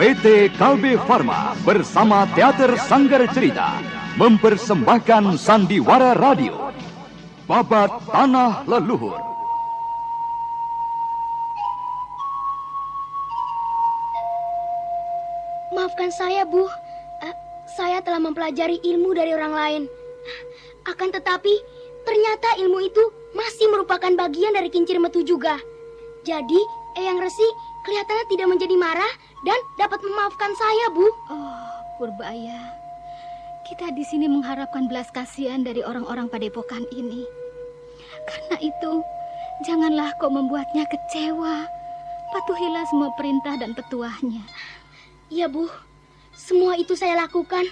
PT Kalbe Farma bersama Teater Sanggar Cerita mempersembahkan Sandiwara Radio, Babat Tanah Leluhur. Maafkan saya, Bu. Saya telah mempelajari ilmu dari orang lain. Akan tetapi, ternyata ilmu itu masih merupakan bagian dari kincir metu juga. Jadi, Eyang Resi kelihatannya tidak menjadi marah dan dapat memaafkan saya, Bu. Oh, Purbaya. Kita di sini mengharapkan belas kasihan dari orang-orang padepokan ini. Karena itu, janganlah kau membuatnya kecewa. Patuhilah semua perintah dan petuahnya. Iya, Bu. Semua itu saya lakukan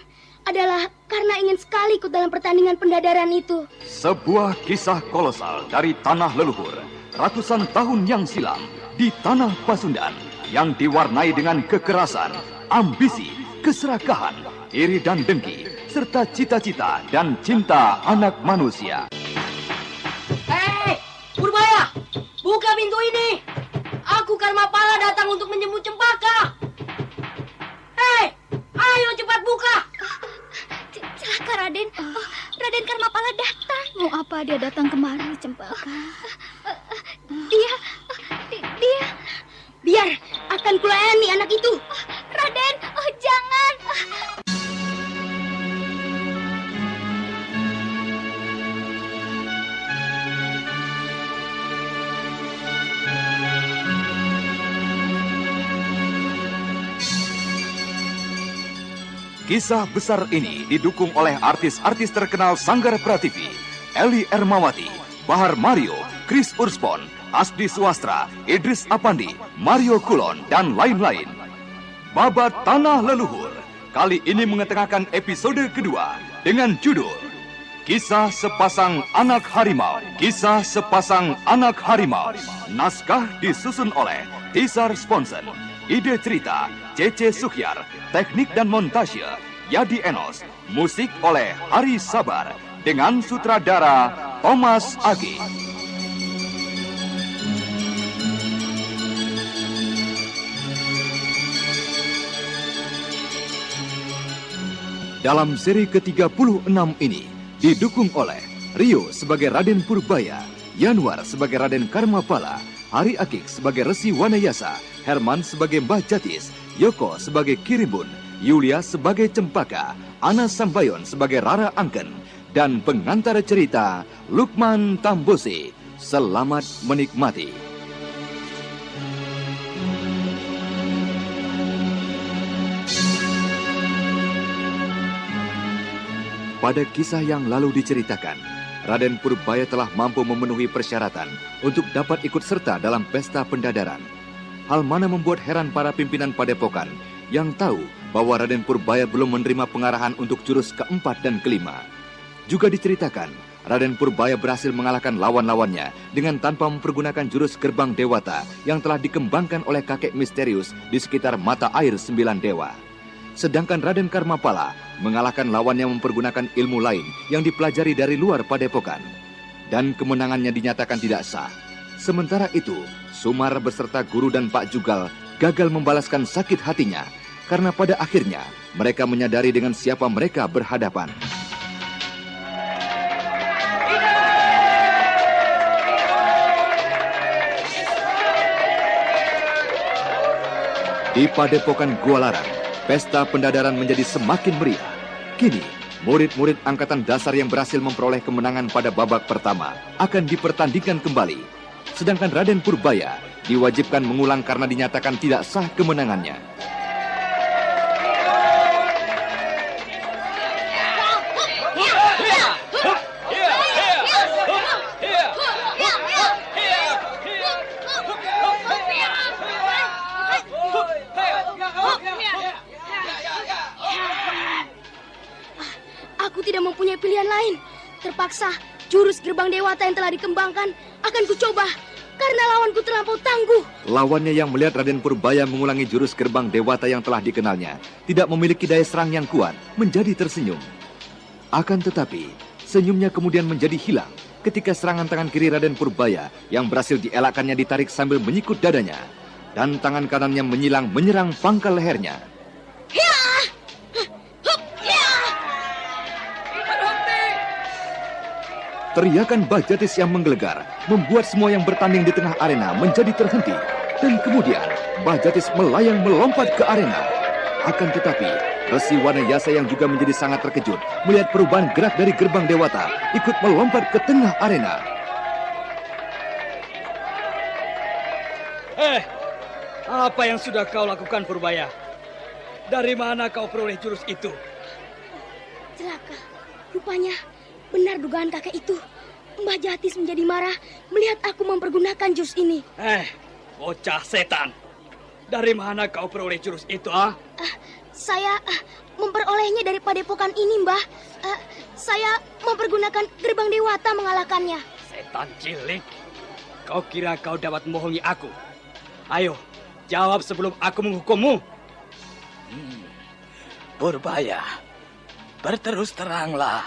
adalah karena ingin sekali ikut dalam pertandingan pendadaran itu. Sebuah kisah kolosal dari tanah leluhur ratusan tahun yang silam di tanah Pasundan yang diwarnai dengan kekerasan, ambisi, keserakahan, iri dan dengki, serta cita-cita dan cinta anak manusia. Hei, Purbaya, buka pintu ini. Aku Karmapala datang untuk menjemput Cempaka. Hei, ayo cepat buka. Celaka, Raden. Raden Karmapala datang. Mau apa dia datang kemari, Cempaka? Dia biar akan kulayani anak itu. Raden, jangan. Kisah besar ini didukung oleh artis-artis terkenal Sanggar Prativi, Eli Ermawati, Bahar Mario, Chris Urspon, Asdi Suwastra, Idris Apandi, Mario Kulon, dan lain-lain. Babat Tanah Leluhur kali ini mengetengahkan episode kedua dengan judul Kisah Sepasang Anak Harimau. Kisah Sepasang Anak Harimau. Naskah disusun oleh Tisar Sponsen. Ide cerita C.C. Suhyar. Teknik dan montase Yadi Enos. Musik oleh Hari Sabar dengan sutradara Thomas Agi. Dalam seri ke-36 ini didukung oleh Rio sebagai Raden Purbaya, Yanwar sebagai Raden Karmapala, Hari Akik sebagai Resi Wanayasa, Herman sebagai Mbah Jatis, Yoko sebagai Kirimbun, Yulia sebagai Cempaka, Ana Sambayon sebagai Rara Angken, dan pengantar cerita Lukman Tambosi. Selamat menikmati. Pada kisah yang lalu diceritakan, Raden Purbaya telah mampu memenuhi persyaratan untuk dapat ikut serta dalam pesta pendadaran. Hal mana membuat heran para pimpinan padepokan yang tahu bahwa Raden Purbaya belum menerima pengarahan untuk jurus keempat dan kelima. Juga diceritakan, Raden Purbaya berhasil mengalahkan lawan-lawannya dengan tanpa mempergunakan jurus gerbang dewata yang telah dikembangkan oleh kakek misterius di sekitar mata air 9 dewa. Sedangkan Raden Karmapala mengalahkan lawannya mempergunakan ilmu lain yang dipelajari dari luar padepokan. Dan kemenangannya dinyatakan tidak sah. Sementara itu, Sumar beserta guru dan Pak Jugal gagal membalaskan sakit hatinya karena pada akhirnya mereka menyadari dengan siapa mereka berhadapan. Di padepokan Gua Larang, pesta pendadaran menjadi semakin meriah. Kini, murid-murid angkatan dasar yang berhasil memperoleh kemenangan pada babak pertama akan dipertandingkan kembali. Sedangkan Raden Purbaya diwajibkan mengulang karena dinyatakan tidak sah kemenangannya. Aku tidak mempunyai pilihan lain. Terpaksa jurus gerbang dewata yang telah dikembangkan akan kucoba karena lawanku terlampau tangguh. Lawannya yang melihat Raden Purbaya mengulangi jurus gerbang dewata yang telah dikenalnya tidak memiliki daya serang yang kuat, menjadi tersenyum. Akan tetapi, senyumnya kemudian menjadi hilang ketika serangan tangan kiri Raden Purbaya yang berhasil dielakkannya ditarik sambil menyikut dadanya. dan tangan kanannya menyilang menyerang pangkal lehernya. Teriakan Bajadis yang menggelegar membuat semua yang bertanding di tengah arena menjadi terhenti. Dan kemudian Bajadis melayang melompat ke arena. Akan tetapi Resi Wanayasa yang juga menjadi sangat terkejut melihat perubahan gerak dari gerbang Dewata ikut melompat ke tengah arena. Apa yang sudah kau lakukan, Purbaya? Dari mana kau peroleh jurus itu? Celaka, rupanya benar dugaan kakek itu. Mbah Jatis menjadi marah melihat aku mempergunakan jurus ini. Bocah setan. Dari mana kau peroleh jurus itu, Saya memperolehnya dari padepokan ini, Mbah. Saya mempergunakan gerbang Dewata mengalahkannya. Setan cilik. Kau kira kau dapat membohongi aku? Ayo, jawab sebelum aku menghukummu. Purbaya, berterus teranglah.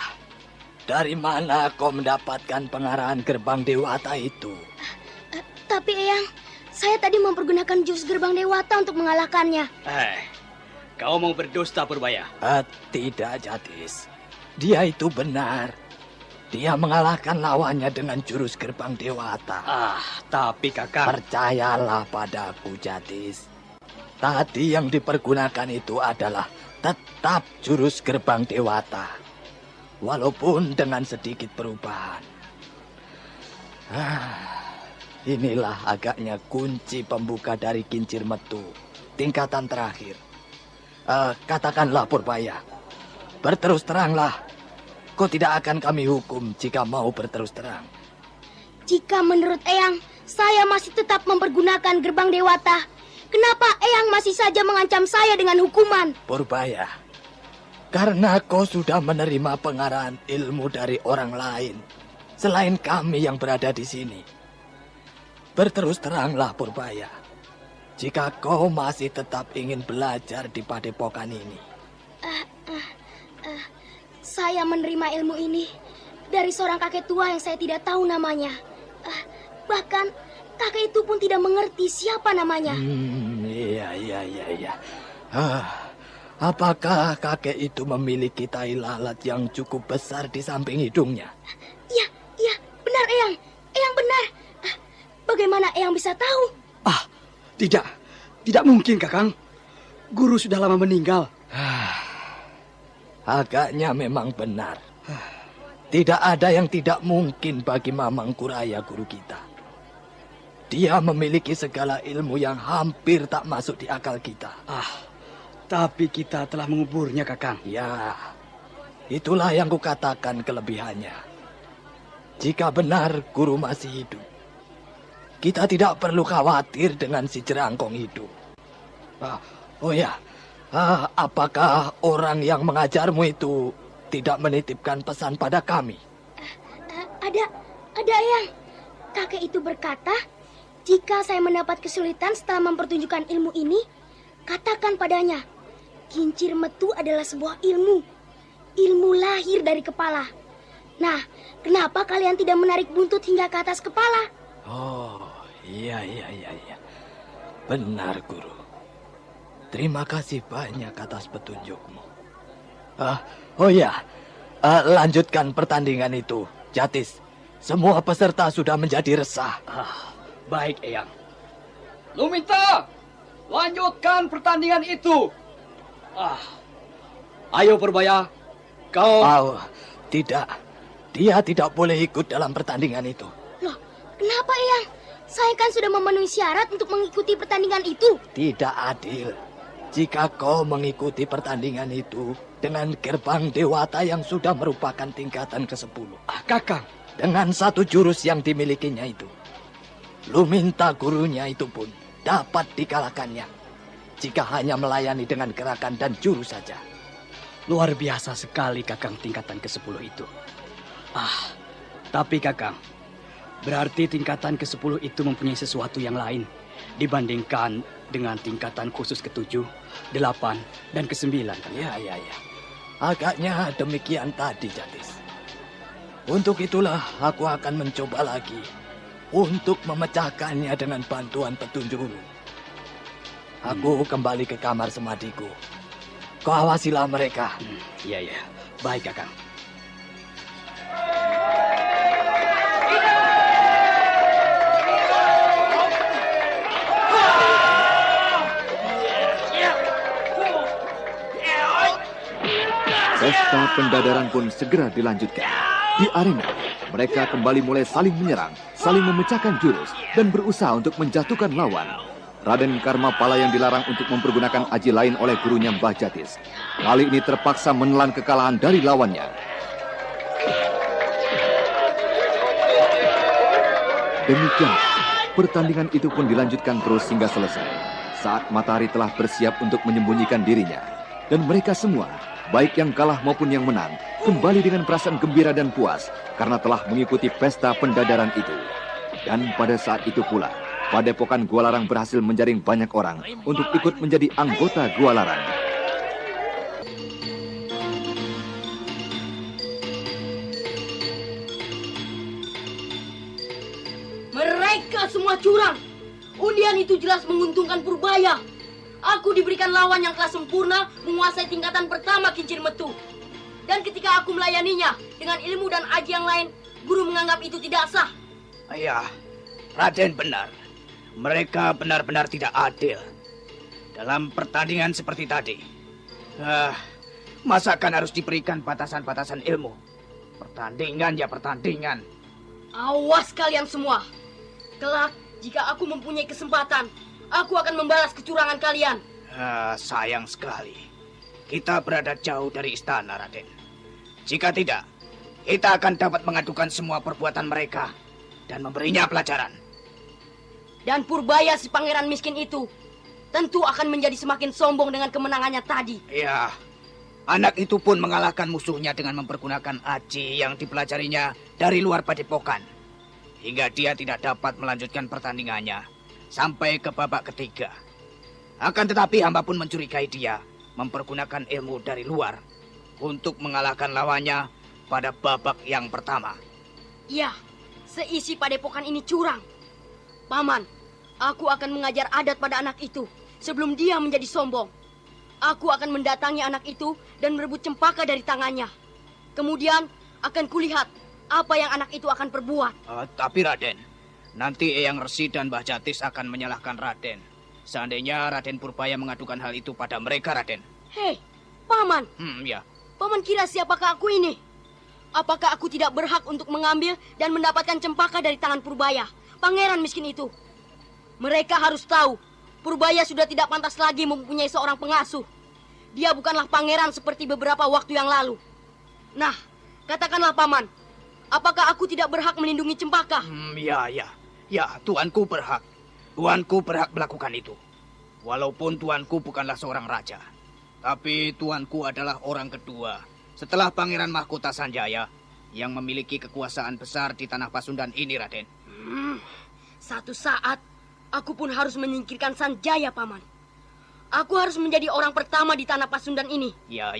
Dari mana kau mendapatkan pengarahan gerbang Dewata itu? Tapi Eyang, saya tadi mempergunakan jurus gerbang Dewata untuk mengalahkannya. Kau mau berdusta, Purbaya? Tidak, Jatis. Dia itu benar. Dia mengalahkan lawannya dengan jurus gerbang Dewata. Tapi Kakang... Percayalah padaku, Jatis. Tadi yang dipergunakan itu adalah tetap jurus gerbang Dewata. Walaupun dengan sedikit perubahan. Inilah agaknya kunci pembuka dari kincir metu. Tingkatan terakhir. Katakanlah Purbaya. Berterus teranglah. Kau tidak akan kami hukum jika mau berterus terang. Jika menurut Eyang, saya masih tetap mempergunakan gerbang Dewata. Kenapa Eyang masih saja mengancam saya dengan hukuman? Purbaya, karena kau sudah menerima pengarahan ilmu dari orang lain selain kami yang berada di sini. Berterus teranglah Purbaya, jika kau masih tetap ingin belajar di padepokan ini. Saya menerima ilmu ini dari seorang kakek tua yang saya tidak tahu namanya. Bahkan kakek itu pun tidak mengerti siapa namanya. Iya. Apakah kakek itu memiliki tai lalat yang cukup besar di samping hidungnya? Iya, benar Eyang. Eyang benar. Bagaimana Eyang bisa tahu? Tidak mungkin, Kakang. Guru sudah lama meninggal. Agaknya memang benar. Tidak ada yang tidak mungkin bagi Mamang Kuraya guru kita. Dia memiliki segala ilmu yang hampir tak masuk di akal kita. Tapi kita telah menguburnya, Kakang. Ya, itulah yang kukatakan kelebihannya. Jika benar guru masih hidup, kita tidak perlu khawatir dengan si jerangkong hidup. Apakah orang yang mengajarmu itu tidak menitipkan pesan pada kami? Ada Eyang. Kakek itu berkata, jika saya mendapat kesulitan setelah mempertunjukkan ilmu ini, katakan padanya, kincir metu adalah sebuah ilmu. Ilmu lahir dari kepala. Nah, kenapa kalian tidak menarik buntut hingga ke atas kepala? Iya. Benar, Guru. Terima kasih banyak atas petunjukmu. Lanjutkan pertandingan itu, Jatis. Semua peserta sudah menjadi resah. Baik, Eyang. Lumita, lanjutkan pertandingan itu. Ayo, Purbaya. Kau... Tidak. Dia tidak boleh ikut dalam pertandingan itu. Loh, kenapa Eyang? Saya kan sudah memenuhi syarat untuk mengikuti pertandingan itu. Tidak adil. Jika kau mengikuti pertandingan itu dengan gerbang Dewata yang sudah merupakan tingkatan ke-10. Kakang. Dengan satu jurus yang dimilikinya itu. Luminta gurunya itu pun dapat dikalahkannya. Jika hanya melayani dengan gerakan dan jurus saja. Luar biasa sekali Kakang tingkatan ke-10 itu. Tapi Kakang, berarti tingkatan ke-10 itu mempunyai sesuatu yang lain dibandingkan dengan tingkatan khusus ke-7, 8, dan ke-9. Ya. Agaknya demikian tadi, Jatis. Untuk itulah aku akan mencoba lagi untuk memecahkannya dengan bantuan petunjuk guru. Aku kembali ke kamar semadiku. Kau awasilah mereka. Iya, iya. Baik, Kakang. Pesta pendadaran pun segera dilanjutkan. Di arena, mereka kembali mulai saling menyerang, saling memecahkan jurus, dan berusaha untuk menjatuhkan lawan. Raden Karmapala yang dilarang untuk mempergunakan aji lain oleh gurunya Mbah Jatis, kali ini terpaksa menelan kekalahan dari lawannya. Demikian, pertandingan itu pun dilanjutkan terus hingga selesai. Saat matahari telah bersiap untuk menyembunyikan dirinya, dan mereka semua, baik yang kalah maupun yang menang, kembali dengan perasaan gembira dan puas karena telah mengikuti pesta pendadaran itu. Dan pada saat itu pula, Padepokan Gua Larang berhasil menjaring banyak orang untuk ikut menjadi anggota Gua Larang. Mereka semua curang. Undian itu jelas menguntungkan Purbaya. Aku diberikan lawan yang telah sempurna menguasai tingkatan pertama kincir metu. Dan ketika aku melayaninya dengan ilmu dan aji yang lain, guru menganggap itu tidak sah. Ayah, Raden benar. Mereka benar-benar tidak adil dalam pertandingan seperti tadi. Masakan harus diberikan batasan-batasan ilmu. Pertandingan ya pertandingan. Awas kalian semua. Kelak, jika aku mempunyai kesempatan, aku akan membalas kecurangan kalian. Sayang sekali. Kita berada jauh dari istana, Raden. Jika tidak, kita akan dapat mengadukan semua perbuatan mereka dan memberinya pelajaran. Dan Purbaya si pangeran miskin itu tentu akan menjadi semakin sombong dengan kemenangannya tadi. Ya, anak itu pun mengalahkan musuhnya dengan mempergunakan aji yang dipelajarinya dari luar padepokan. Hingga dia tidak dapat melanjutkan pertandingannya sampai ke babak ketiga. Akan tetapi hamba pun mencurigai dia mempergunakan ilmu dari luar untuk mengalahkan lawannya pada babak yang pertama. Ya, seisi padepokan ini curang. Paman, aku akan mengajar adat pada anak itu sebelum dia menjadi sombong. Aku akan mendatangi anak itu dan merebut cempaka dari tangannya. Kemudian akan kulihat apa yang anak itu akan perbuat. Tapi Raden, nanti Eyang Resi dan Mbah Jatis akan menyalahkan Raden. Seandainya Raden Purbaya mengadukan hal itu pada mereka, Raden. Hei, Paman. Ya. Paman kira siapakah aku ini? Apakah aku tidak berhak untuk mengambil dan mendapatkan cempaka dari tangan Purbaya, pangeran miskin itu? Mereka harus tahu, Purbaya sudah tidak pantas lagi mempunyai seorang pengasuh. Dia bukanlah pangeran seperti beberapa waktu yang lalu. Nah, katakanlah Paman, apakah aku tidak berhak melindungi cempaka? Ya, tuanku berhak. Tuanku berhak melakukan itu. Walaupun tuanku bukanlah seorang raja, tapi tuanku adalah orang kedua setelah Pangeran Mahkota Sanjaya yang memiliki kekuasaan besar di tanah Pasundan ini, Raden. Satu saat, aku pun harus menyingkirkan Sanjaya, Paman. Aku harus menjadi orang pertama di tanah Pasundan ini. Ya.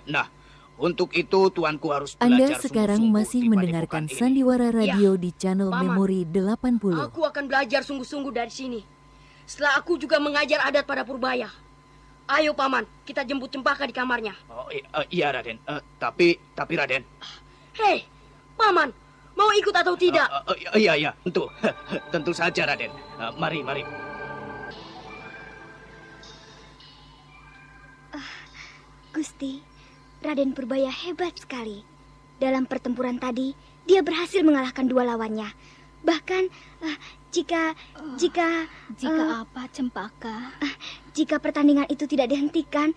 Nah, untuk itu tuanku harus belajar Anda sekarang sungguh-sungguh masih di mendengarkan padepokan ini. Sandiwara Radio di channel Paman. Memori 80. Aku akan belajar sungguh-sungguh dari sini. Setelah aku juga mengajar adat pada Purbaya. Ayo, Paman, kita jemput cempaka di kamarnya. Iya, Raden. Tapi Raden. Hei, Paman, mau ikut atau tidak? Iya, tentu saja, Raden. Mari. Gusti, Raden Purbaya hebat sekali. Dalam pertempuran tadi, dia berhasil mengalahkan dua lawannya. Bahkan jika apa, Cempaka? jika pertandingan itu tidak dihentikan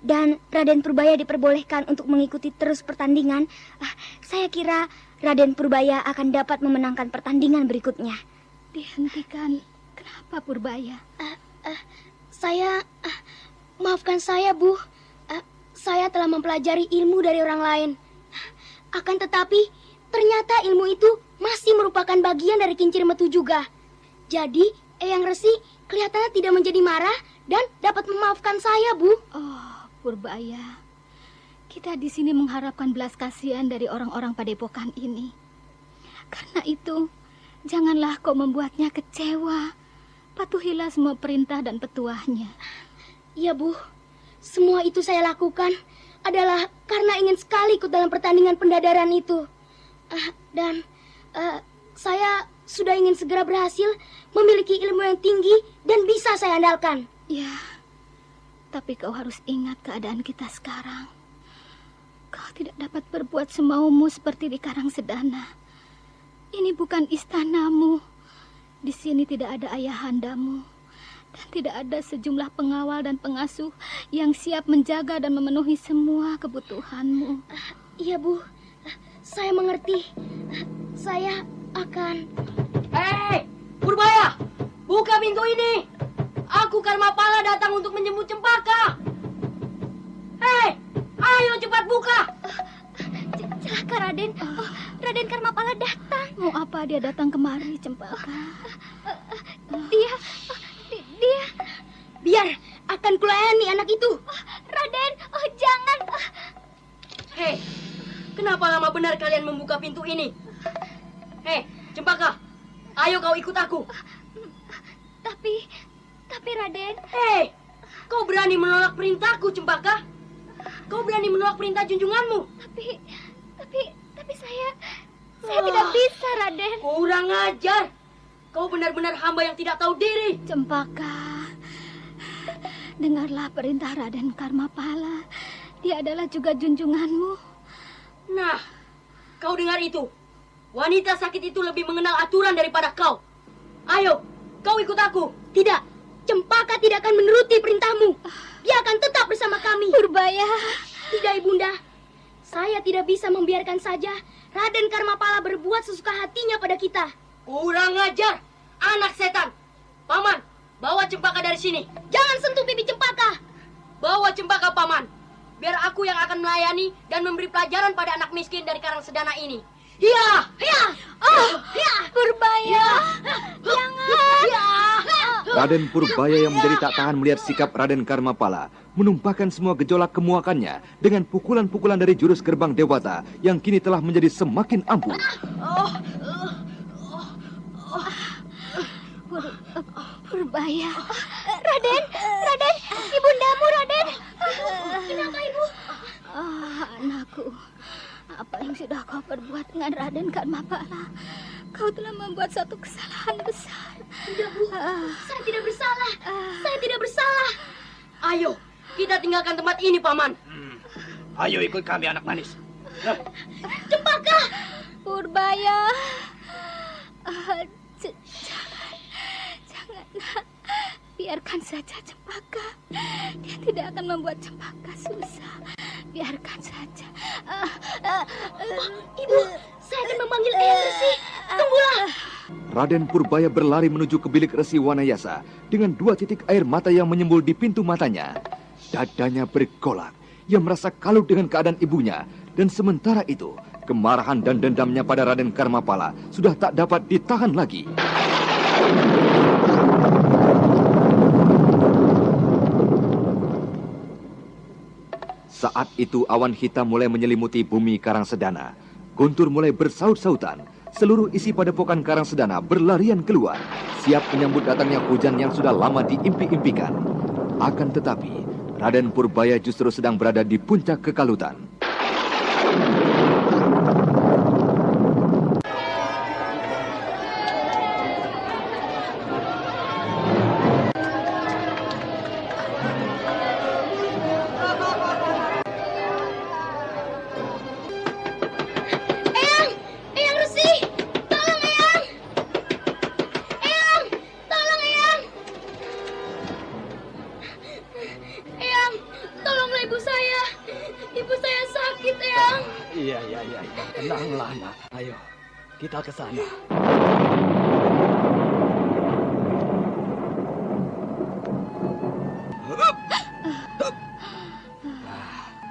dan Raden Purbaya diperbolehkan untuk mengikuti terus pertandingan, saya kira Raden Purbaya akan dapat memenangkan pertandingan berikutnya. Dihentikan? Kenapa, Purbaya? Maafkan saya, Bu. Saya telah mempelajari ilmu dari orang lain. Akan tetapi, ternyata ilmu itu masih merupakan bagian dari kincir metu juga. Jadi, Eyang Resi kelihatannya tidak menjadi marah dan dapat memaafkan saya, Bu. Oh, Purbaya. Kita di sini mengharapkan belas kasihan dari orang-orang padepokan ini. Karena itu, janganlah kau membuatnya kecewa patuhilah semua perintah dan petuahnya. Iya, Bu. Semua itu saya lakukan adalah karena ingin sekali ikut dalam pertandingan pendadaran itu. Dan saya sudah ingin segera berhasil memiliki ilmu yang tinggi dan bisa saya andalkan. Ya, tapi kau harus ingat keadaan kita sekarang. Kau tidak dapat berbuat semaumu seperti di Karangsedana. Ini bukan istanamu. Di sini tidak ada ayahandamu. Dan tidak ada sejumlah pengawal dan pengasuh yang siap menjaga dan memenuhi semua kebutuhanmu. Iya, Bu. Saya mengerti. Saya akan... Hei, Purbaya, buka pintu ini. Aku Karmapala datang untuk menjemput Cempaka. Hei, ayo cepat buka. Celaka, Raden. Raden Karmapala datang. Mau apa dia datang kemari, Cempaka? Dia... Biar akan kulayani anak itu. Raden, jangan. Hei, kenapa lama benar kalian membuka pintu ini? Hei, Cempaka, ayo kau ikut aku. Tapi Raden... Hei, kau berani menolak perintahku, Cempaka? Kau berani menolak perintah junjunganmu? Tapi saya tidak bisa, Raden. Kurang ajar. Kau benar-benar hamba yang tidak tahu diri. Cempaka, dengarlah perintah Raden Karmapala. Dia adalah juga junjunganmu. Nah, kau dengar itu. Wanita sakit itu lebih mengenal aturan daripada kau. Ayo, kau ikut aku. Tidak, Cempaka tidak akan menuruti perintahmu. Dia akan tetap bersama kami. Purbaya. Tidak, Ibunda. Saya tidak bisa membiarkan saja Raden Karmapala berbuat sesuka hatinya pada kita. Kurang ajar, anak setan. Paman, bawa Cempaka dari sini. Jangan sentuh pipi Cempaka. Bawa Cempaka, Paman. Biar aku yang akan melayani dan memberi pelajaran pada anak miskin dari Karangsedana ini. Ya, ya, Ya, Purbaya. Jangan. Raden Purbaya yang menjadi tak tahan melihat sikap Raden Karmapala menumpahkan semua gejolak kemuakannya dengan pukulan-pukulan dari jurus gerbang dewata yang kini telah menjadi semakin ampuh. Purbaya. Raden, ibundamu, Raden. Kenapa, Ibu? Anakku, apa yang sudah kau perbuat dengan Raden Karmapala? Kau telah membuat satu kesalahan besar. Tidak, Bu. Saya tidak bersalah. Saya tidak bersalah. ayo, kita tinggalkan tempat ini, Paman. Ayo ikut kami, anak manis. Cempaka. Purbaya. Jangan. Biarkan saja Cempaka. Dia tidak akan membuat Cempaka susah. Biarkan saja. Ibu, saya akan memanggil Eyang Resi. Tunggulah. Raden Purbaya berlari menuju ke bilik Resi Wanayasa dengan 2 titik air mata yang menyembul di pintu matanya. Dadanya bergolak. Ia merasa kalut dengan keadaan ibunya. Dan sementara itu, kemarahan dan dendamnya pada Raden Karmapala sudah tak dapat ditahan lagi. Saat itu awan hitam mulai menyelimuti bumi Karangsedana. Guntur mulai bersaut-sautan. Seluruh isi padepokan Karangsedana berlarian keluar, siap menyambut datangnya hujan yang sudah lama diimpi-impikan. Akan tetapi, Raden Purbaya justru sedang berada di puncak kekalutan. Eyang Resi, tolong Eyang. Eyang, tolong Eyang. Eyang, tolonglah ibu saya. Ibu saya sakit, Eyang. Iya. Tenanglah, nak. Ayo, kita ke sana.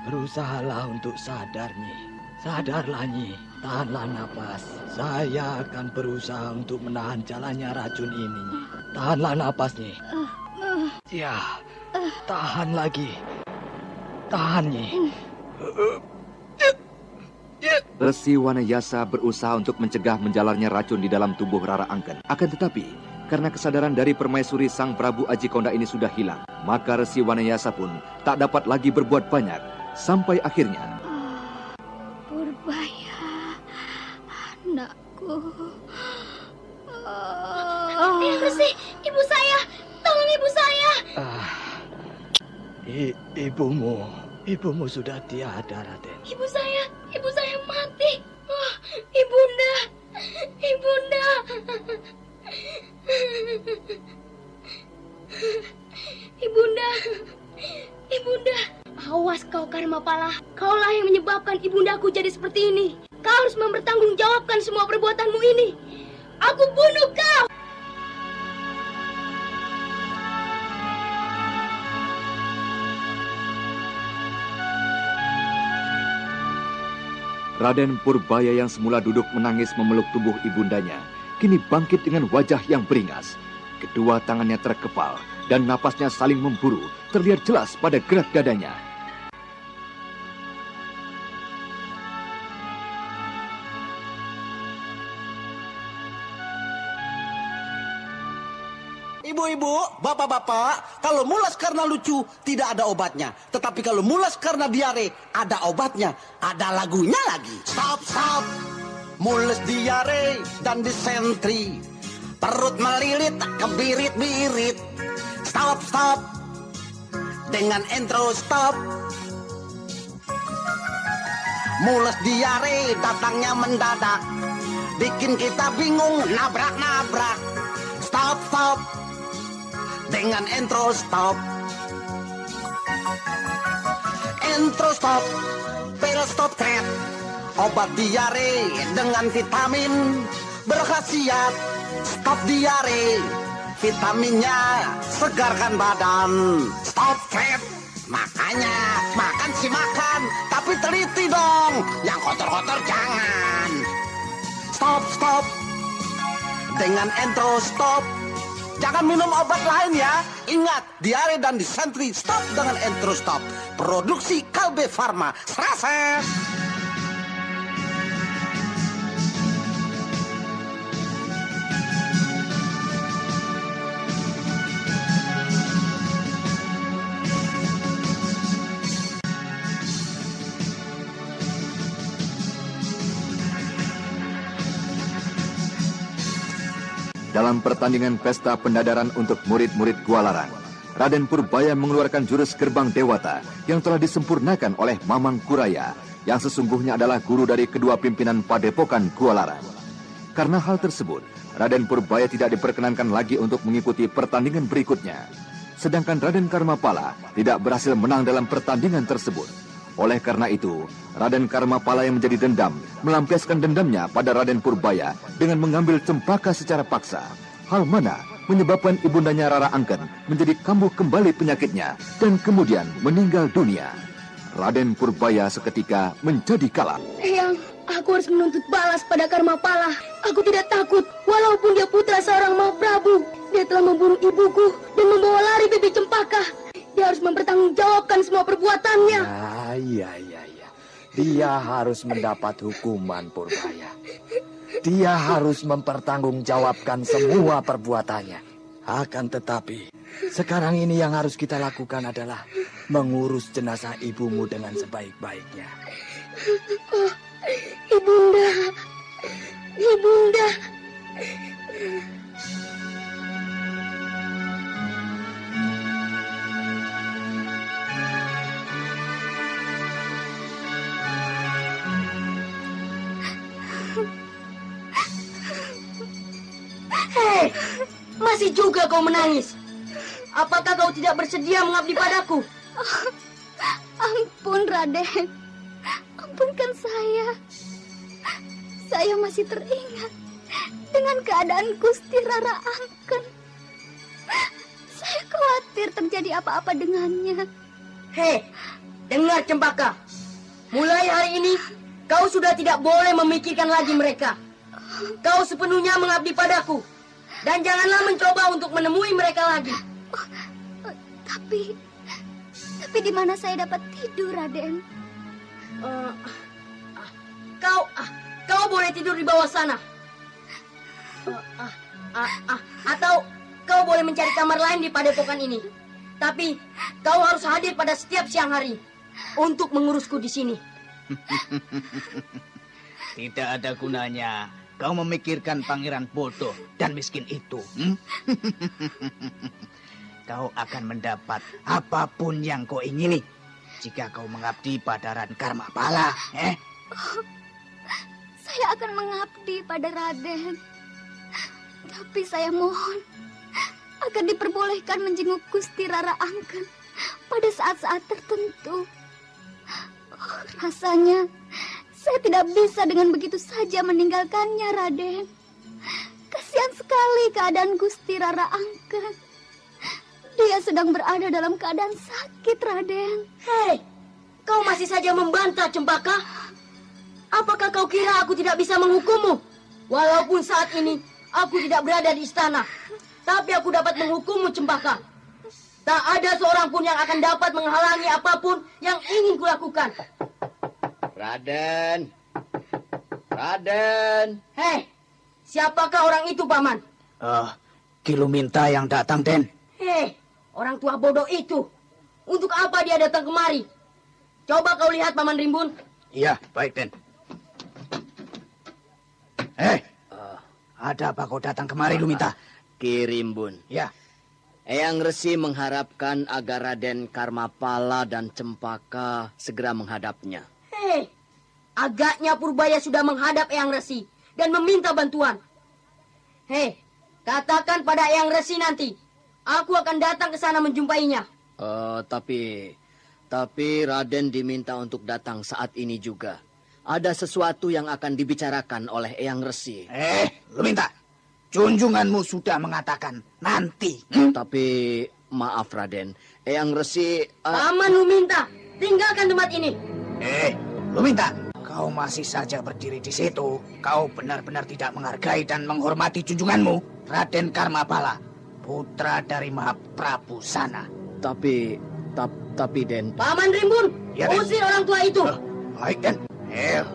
Berusahalah untuk sadar, Nyi. Sadarlah, Nyi. Tahanlah napas. Saya akan berusaha untuk menahan jalannya racun ini, Nyi. Tahanlah napas, Nyi. Ya, tahan lagi. Tahan, Nyi. Resi Wanayasa berusaha untuk mencegah menjalarnya racun di dalam tubuh Rara Angken. Akan tetapi, Karena kesadaran dari permaisuri Sang Prabu Aji Konda ini sudah hilang, maka Resi Wanayasa pun tak dapat lagi berbuat banyak. Sampai akhirnya Purbaya, anakku. Resi, ibu saya, tolong ibu saya. Ibumu sudah tiada, Raden. Ibu saya mati. Oh, ibunda, ibunda. Ibunda, ibunda. Awas kau Karmapala, kaulah yang menyebabkan ibundaku jadi seperti ini. Kau harus mempertanggungjawabkan semua perbuatanmu ini. Aku bunuh kau. Raden Purbaya yang semula duduk menangis memeluk tubuh ibundanya, kini bangkit dengan wajah yang beringas. Kedua tangannya terkepal dan napasnya saling memburu, terlihat jelas pada gerak dadanya. Ibu-ibu, bapak-bapak, kalau mulas karena lucu tidak ada obatnya. Tetapi kalau mulas karena diare ada obatnya, ada lagunya lagi. Stop, stop, mules diare dan disentri. Perut melilit, kebirit-birit. Stop, stop, dengan intro stop. Mules diare datangnya mendadak, bikin kita bingung, nabrak-nabrak. Stop, stop, dengan intro stop. Intro stop, pil stop thread. Obat diare dengan vitamin berkhasiat stop diare. Vitaminnya segarkan badan. Stop thread. Makanya makan sih makan, tapi teliti dong. Yang kotor-kotor jangan. Stop, stop, dengan intro stop. Jangan minum obat lain ya. Ingat, diare dan disentri stop dengan intro stop. Produksi Kalbe Farma. Serasa. Dalam pertandingan pesta pendadaran untuk murid-murid Gualaran, Raden Purbaya mengeluarkan jurus Gerbang Dewata yang telah disempurnakan oleh Mamang Kuraya, yang sesungguhnya adalah guru dari kedua pimpinan Padepokan Gualaran. Karena hal tersebut, Raden Purbaya tidak diperkenankan lagi untuk mengikuti pertandingan berikutnya. Sedangkan Raden Karmapala tidak berhasil menang dalam pertandingan tersebut. Oleh karena itu, Raden Karmapala yang menjadi dendam melampiaskan dendamnya pada Raden Purbaya dengan mengambil cempaka secara paksa. Hal mana menyebabkan ibundanya Rara Angken menjadi kambuh kembali penyakitnya dan kemudian meninggal dunia. Raden Purbaya seketika menjadi kalah. Eyang, aku harus menuntut balas pada Karmapala. Aku tidak takut, walaupun dia putra seorang Mahaprabu. Dia telah membunuh ibuku dan membawa lari bibi cempaka. Dia harus mempertanggungjawabkan semua perbuatannya. Iya. Dia harus mendapat hukuman, Purbaya. Dia harus mempertanggungjawabkan semua perbuatannya. Akan tetapi, sekarang ini yang harus kita lakukan adalah mengurus jenazah ibumu dengan sebaik-baiknya. Oh, ibunda. Ibunda. Hei, masih juga kau menangis. Apakah kau tidak bersedia mengabdi padaku? Ampun, Raden. Ampunkan saya. Saya masih teringat dengan keadaan Gusti Rara Angken. Saya khawatir terjadi apa-apa dengannya. Hei, dengar Cempaka. Mulai hari ini, kau sudah tidak boleh memikirkan lagi mereka. Kau sepenuhnya mengabdi padaku. Dan janganlah mencoba untuk menemui mereka lagi. Tapi di mana saya dapat tidur, Raden? Kau boleh tidur di bawah sana. Atau kau boleh mencari kamar lain di padepokan ini. Tapi kau harus hadir pada setiap siang hari untuk mengurusku di sini. Tidak ada gunanya kau memikirkan pangeran bodoh dan miskin itu. Kau akan mendapat apapun yang kau ingini jika kau mengabdi pada Raden Karmapala. Saya akan mengabdi pada Raden. Tapi saya mohon agar diperbolehkan menjenguk Gusti Rara Angken pada saat-saat tertentu. Rasanya saya tidak bisa dengan begitu saja meninggalkannya, Raden. Kasihan sekali keadaan Gusti Rara Angken. Dia sedang berada dalam keadaan sakit, Raden. Hei, kau masih saja membantah, Cempaka. Apakah kau kira aku tidak bisa menghukummu? Walaupun saat ini aku tidak berada di istana, tapi aku dapat menghukummu, Cempaka. Tak ada seorang pun yang akan dapat menghalangi apapun yang ingin kulakukan. Raden. Raden. Hei, siapakah orang itu, Paman? Kiluminta yang datang, Den. Hei, orang tua bodoh itu. Untuk apa dia datang kemari? Coba kau lihat, Paman Rimbun. Iya, baik, Den. Ada apa kau datang kemari, Luminta? Ki Rimbun. Ya. Eyang Resi mengharapkan agar Raden Karmapala dan Cempaka segera menghadapnya. Hei, agaknya Purbaya sudah menghadap Eyang Resi dan meminta bantuan. Hei, katakan pada Eyang Resi nanti. Aku akan datang ke sana menjumpainya. Tapi Raden diminta untuk datang saat ini juga. Ada sesuatu yang akan dibicarakan oleh Eyang Resi. Luminta, junjunganmu sudah mengatakan nanti. Tapi maaf Raden, Eyang Resi... Paman Luminta, tinggalkan tempat ini. Luminta, kau masih saja berdiri di situ. Kau benar-benar tidak menghargai dan menghormati junjunganmu, Raden Karmapala, putra dari Mahaprabu sana. Tapi Den... Paman Rimbun, Ya, Den. usir orang tua itu. Baik, Den.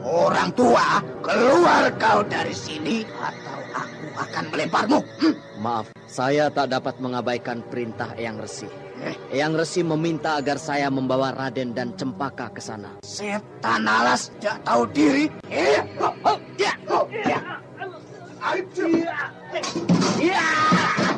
Orang tua, keluar kau dari sini atau aku akan melemparmu. Maaf, saya tak dapat mengabaikan perintah Eyang Resi. Eyang Resi meminta agar saya membawa Raden dan Cempaka ke sana. Setan alas tidak tahu diri.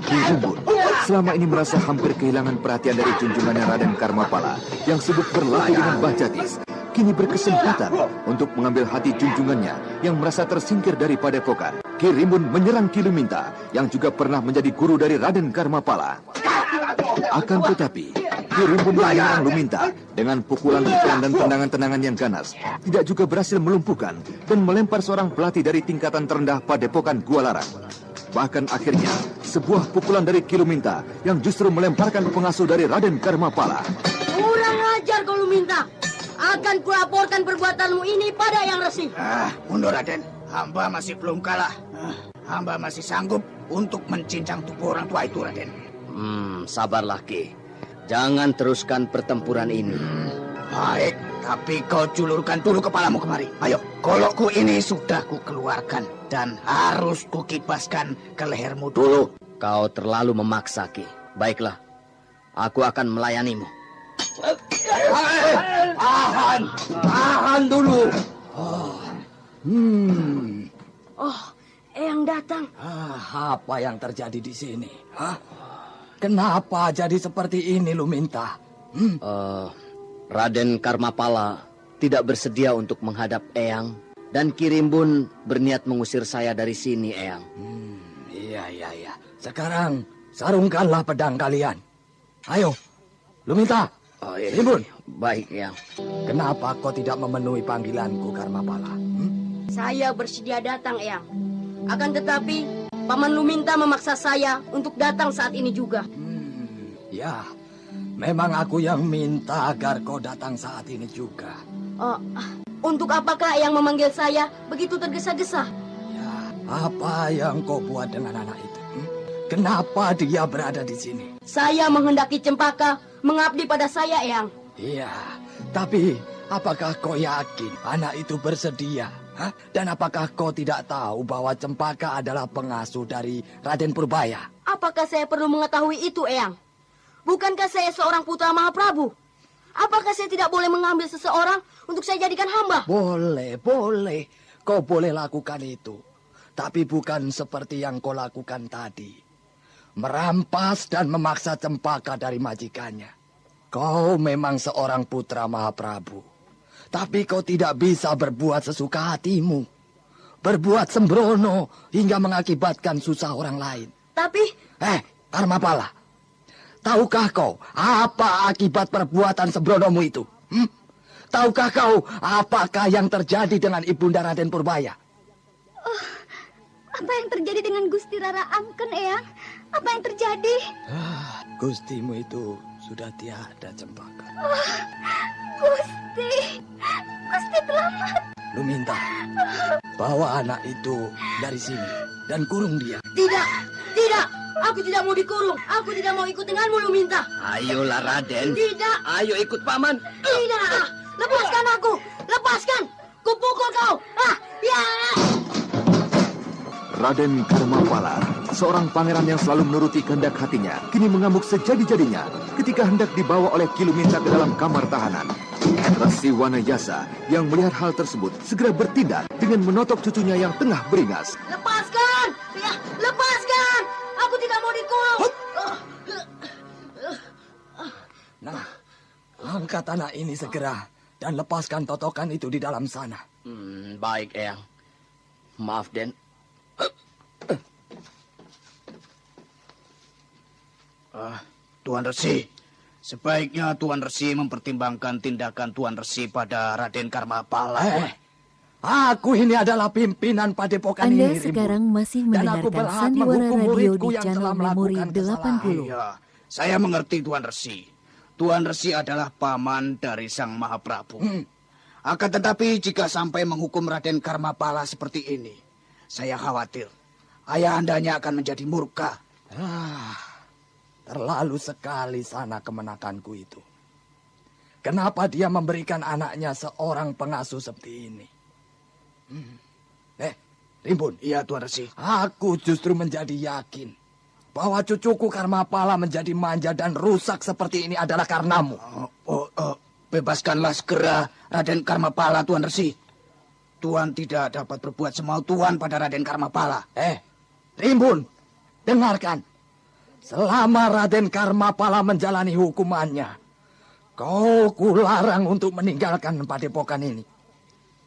Ki Rimbun selama ini merasa hampir kehilangan perhatian dari junjungannya Raden Karmapala yang sibuk berlatih dengan Bahjatis. Kini berkesempatan untuk mengambil hati junjungannya yang merasa tersingkir dari padepokan. Ki Rimbun menyerang Ki Luminta yang juga pernah menjadi guru dari Raden Karmapala. Akan tetapi, Ki Rimbun menyerang Luminta dengan pukulan-pukulan dan tendangan-tendangan yang ganas. Tidak juga berhasil melumpuhkan dan melempar seorang pelatih dari tingkatan terendah padepokan Gua Larang. Bahkan akhirnya, sebuah pukulan dari Ki Luminta yang justru melemparkan pengasuh dari Raden Karmapala. Kurang ajar kau Luminta. Akan kulaporkan perbuatanmu ini pada Eyang Resi. Mundur Raden, hamba masih belum kalah. Hamba masih sanggup untuk mencincang tubuh orang tua itu, Raden. Sabarlah Ki. Jangan teruskan pertempuran ini. Baik, tapi kau julurkan dulu kepalamu kemari. Ayo, golokku ini sudah kukeluarkan dan harus kukibaskan ke lehermu dulu. Kau terlalu memaksa Ki. Baiklah, aku akan melayanimu. Tahan dulu. Eyang datang. Apa yang terjadi di sini? Kenapa jadi seperti ini, Luminta? Raden Karmapala tidak bersedia untuk menghadap Eyang dan Ki Rimbun berniat mengusir saya dari sini, Eyang. Iya. Sekarang sarungkanlah pedang kalian. Ayo, Luminta. Rimbun. Baik, Eyang. Kenapa kau tidak memenuhi panggilanku, Karmapala? Saya bersedia datang, Eyang. Akan tetapi, Paman Luminta memaksa saya untuk datang saat ini juga. Ya, memang aku yang minta agar kau datang saat ini juga. Untuk apakah Eyang memanggil saya begitu tergesa-gesa? Ya, apa yang kau buat dengan anak itu? Kenapa dia berada di sini? Saya menghendaki Cempaka mengabdi pada saya, Eyang. Iya, tapi apakah kau yakin anak itu bersedia Hah? Dan apakah kau tidak tahu bahwa Cempaka adalah pengasuh dari Raden Purbaya? Apakah saya perlu mengetahui itu, Eyang? Bukankah saya seorang putra Mahaprabu? Apakah saya tidak boleh mengambil seseorang untuk saya jadikan hamba? Boleh, boleh. Kau boleh lakukan itu. Tapi bukan seperti yang kau lakukan tadi. Merampas dan memaksa Cempaka dari majikannya. Kau memang seorang putra Mahaprabu. Tapi kau tidak bisa berbuat sesuka hatimu. Berbuat sembrono hingga mengakibatkan susah orang lain. Tapi... Karmapala. Tahukah kau apa akibat perbuatan sembronomu itu? Tahukah kau apakah yang terjadi dengan Ibunda Raden Purbaya? Apa yang terjadi dengan Gusti Rara Angken, Eyang? Apa yang terjadi? Gustimu itu sudah tiada, Cempaka. Gusti telah mati. Luminta, bawa anak itu dari sini dan kurung dia. Tidak. Aku tidak mau dikurung. Aku tidak mau ikut denganmu, Luminta. Ayolah Raden. Tidak. Ayo ikut paman. Tidak. Lepaskan aku. Lepaskan. Kupukul kau. Ya. Raden Karmapala, seorang pangeran yang selalu menuruti kehendak hatinya, kini mengamuk sejadi-jadinya ketika hendak dibawa oleh Ki Luminta ke dalam kamar tahanan. Resi Wanayasa yang melihat hal tersebut segera bertindak dengan menotok cucunya yang tengah beringas. Lepaskan. Ya, lepaskan. Aku tidak mau dikurung. Nah, angkat anak ini segera dan lepaskan totokan itu di dalam sana. Baik, Eyang. Maaf, Den. Tuan Resi, sebaiknya Tuan Resi mempertimbangkan tindakan Tuan Resi pada Raden Karmapala. Aku ini adalah pimpinan padepokan Anda ini, sekarang masih dan aku mendengarkan berhak Sandiwara menghukum Radio muridku di yang channel telah Memori melakukan 80. Iya, saya mengerti Tuan Resi. Tuan Resi adalah paman dari Sang Mahaprabu. Akan tetapi jika sampai menghukum Raden Karmapala seperti ini, saya khawatir ayahandanya akan menjadi murka. Terlalu sekali sana kemenakanku itu. Kenapa dia memberikan anaknya seorang pengasuh seperti ini? Rimbun. Iya, Tuan Resi. Aku justru menjadi yakin bahwa cucuku Karmapala menjadi manja dan rusak seperti ini adalah karenamu. Bebaskanlah segera Raden Karmapala, Tuan Resi. Tuan tidak dapat berbuat semau Tuan pada Raden Karmapala. Rimbun, dengarkan. Selama Raden Karmapala menjalani hukumannya, kau kularang untuk meninggalkan padepokan ini.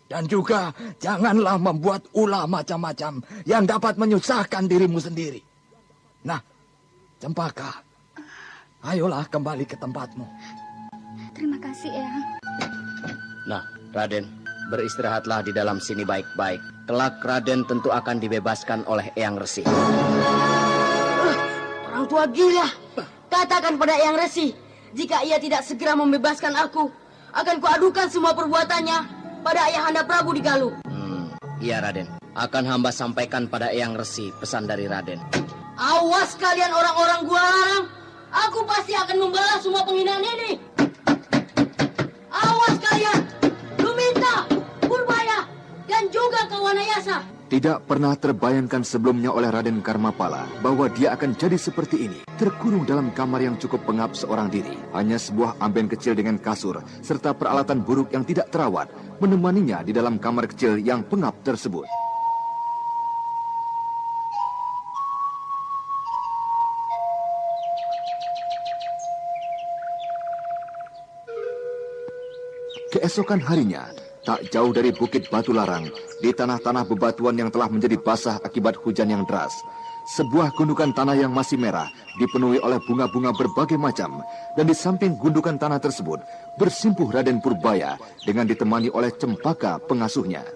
Dan juga janganlah membuat ulah macam-macam yang dapat menyusahkan dirimu sendiri. Nah, Cempaka, ayolah kembali ke tempatmu. Terima kasih, Eyang. Nah, Raden, beristirahatlah di dalam sini baik-baik. Kelak Raden tentu akan dibebaskan oleh Eyang Resi. Orang tua gila. Katakan pada Eyang Resi, jika ia tidak segera membebaskan aku, akan kuadukan semua perbuatannya pada Ayahanda Prabu di Galuh. Iya, Raden. Akan hamba sampaikan pada Eyang Resi pesan dari Raden. Awas kalian orang-orang gua larang. Aku pasti akan membalas semua penghinaan ini. Awas kalian, Luminta, Purbaya, dan juga Kawanayasa. Tidak pernah terbayangkan sebelumnya oleh Raden Karmapala bahwa dia akan jadi seperti ini, terkurung dalam kamar yang cukup pengap seorang diri. Hanya sebuah amben kecil dengan kasur serta peralatan buruk yang tidak terawat menemaninya di dalam kamar kecil yang pengap tersebut. Keesokan harinya, tak jauh dari Bukit Batu Larang, di tanah-tanah bebatuan yang telah menjadi basah akibat hujan yang deras, sebuah gundukan tanah yang masih merah dipenuhi oleh bunga-bunga berbagai macam, dan di samping gundukan tanah tersebut bersimpuh Raden Purbaya dengan ditemani oleh Cempaka pengasuhnya.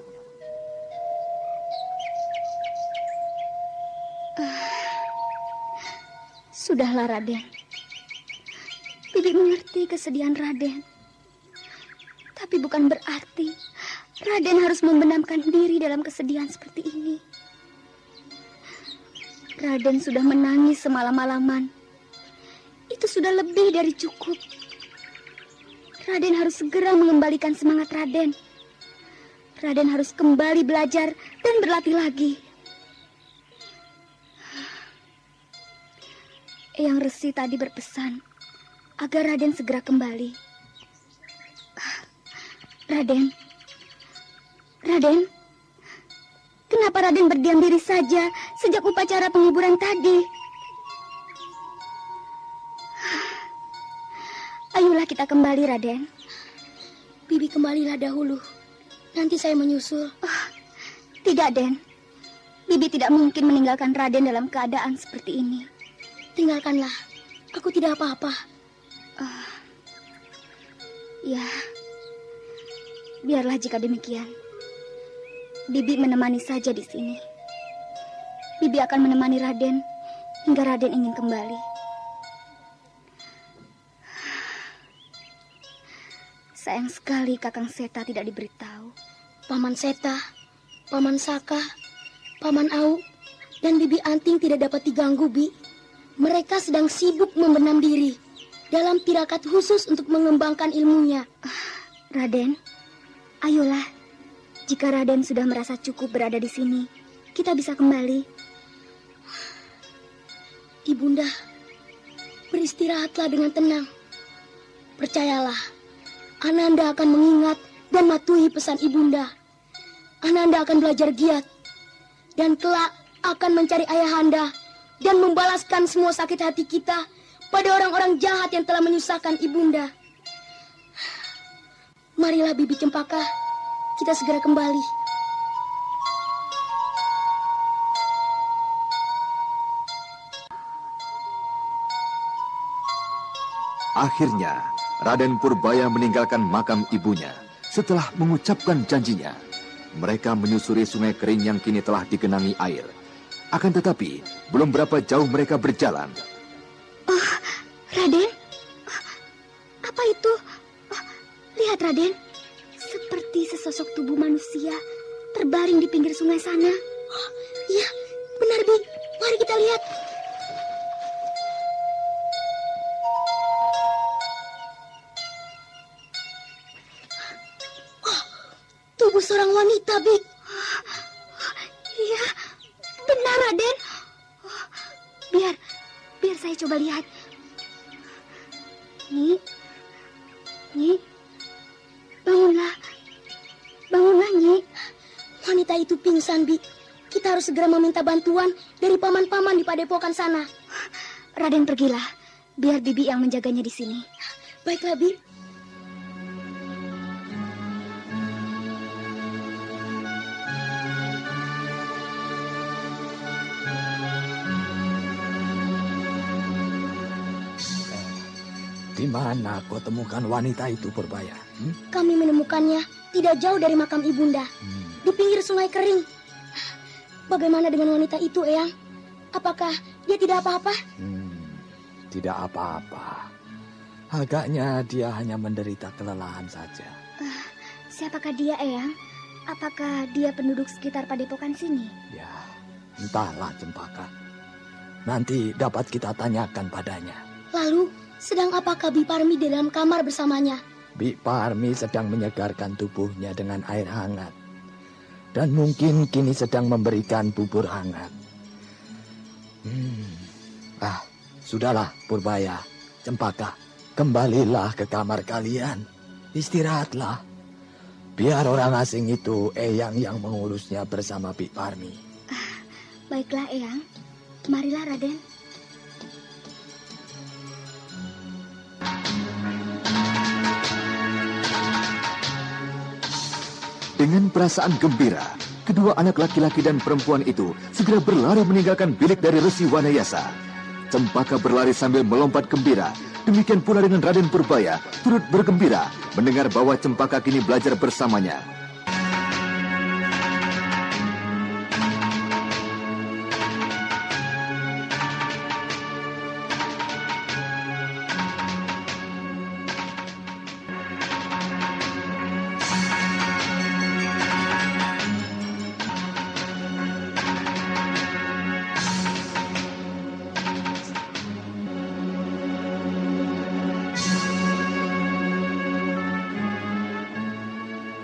Sudahlah, Raden. Bibi mengerti kesedihan Raden. Tapi bukan berarti Raden harus membenamkan diri dalam kesedihan seperti ini. Raden sudah menangis semalam-malaman. Itu sudah lebih dari cukup. Raden harus segera mengembalikan semangat Raden. Raden harus kembali belajar dan berlatih lagi. Eyang Resi tadi berpesan agar Raden segera kembali. Raden, kenapa Raden berdiam diri saja sejak upacara penghiburan tadi? Ayolah kita kembali, Raden. Bibi kembalilah dahulu. Nanti saya menyusul. Tidak, Den. Bibi tidak mungkin meninggalkan Raden dalam keadaan seperti ini. Tinggalkanlah. Aku tidak apa-apa. Ya, biarlah jika demikian. Bibi menemani saja di sini. Bibi akan menemani Raden hingga Raden ingin kembali. Sayang sekali Kakang Seta tidak diberitahu. Paman Seta, Paman Saka, Paman Au, dan Bibi Anting tidak dapat diganggu, Bi. Mereka sedang sibuk membenam diri dalam tirakat khusus untuk mengembangkan ilmunya. Raden, ayolah. Jika Raden sudah merasa cukup berada di sini, kita bisa kembali. Ibunda, beristirahatlah dengan tenang. Percayalah, Ananda akan mengingat dan mematuhi pesan Ibunda. Ananda akan belajar giat dan kelak akan mencari Ayahanda dan membalaskan semua sakit hati kita pada orang-orang jahat yang telah menyusahkan Ibunda. Marilah Bibi Cempaka, kita segera kembali. Akhirnya, Raden Purbaya meninggalkan makam ibunya setelah mengucapkan janjinya. Mereka menyusuri sungai kering yang kini telah digenangi air. Akan tetapi, belum berapa jauh mereka berjalan. Raden? Apa itu? Lihat, Raden. Seperti sesosok tubuh manusia terbaring di pinggir sungai sana. Iya, benar, Bi. Mari kita lihat. Tubuh seorang wanita, Bi. Iya, benar, Raden. Biar saya coba lihat. Nyi, bangunlah, Nyi. Wanita itu pingsan, Bi. Kita harus segera meminta bantuan dari paman-paman di padepokan sana. Raden pergilah, biar Bibi yang menjaganya di sini. Baiklah, Bi. Di mana kau temukan wanita itu, Purbaya? Kami menemukannya tidak jauh dari makam Ibunda, di pinggir sungai kering. Bagaimana dengan wanita itu, Eyang? Apakah dia tidak apa-apa? Tidak apa-apa. Agaknya dia hanya menderita kelelahan saja. Siapakah dia, Eyang? Apakah dia penduduk sekitar padepokan sini? Ya, entahlah, Cempaka. Nanti dapat kita tanyakan padanya. Lalu, sedang apakah Bi Parmi di dalam kamar bersamanya? Bi Parmi sedang menyegarkan tubuhnya dengan air hangat. Dan mungkin kini sedang memberikan bubur hangat. Sudahlah, Purbaya, Cempaka. Kembalilah ke kamar kalian. Istirahatlah. Biar orang asing itu Eyang yang mengurusnya bersama Bi Parmi. Baiklah, Eyang. Marilah, Raden. Dengan perasaan gembira, kedua anak laki-laki dan perempuan itu segera berlari meninggalkan bilik dari Resi Wanayasa. Cempaka berlari sambil melompat gembira. Demikian pula dengan Raden Purbaya turut bergembira mendengar bahwa Cempaka kini belajar bersamanya.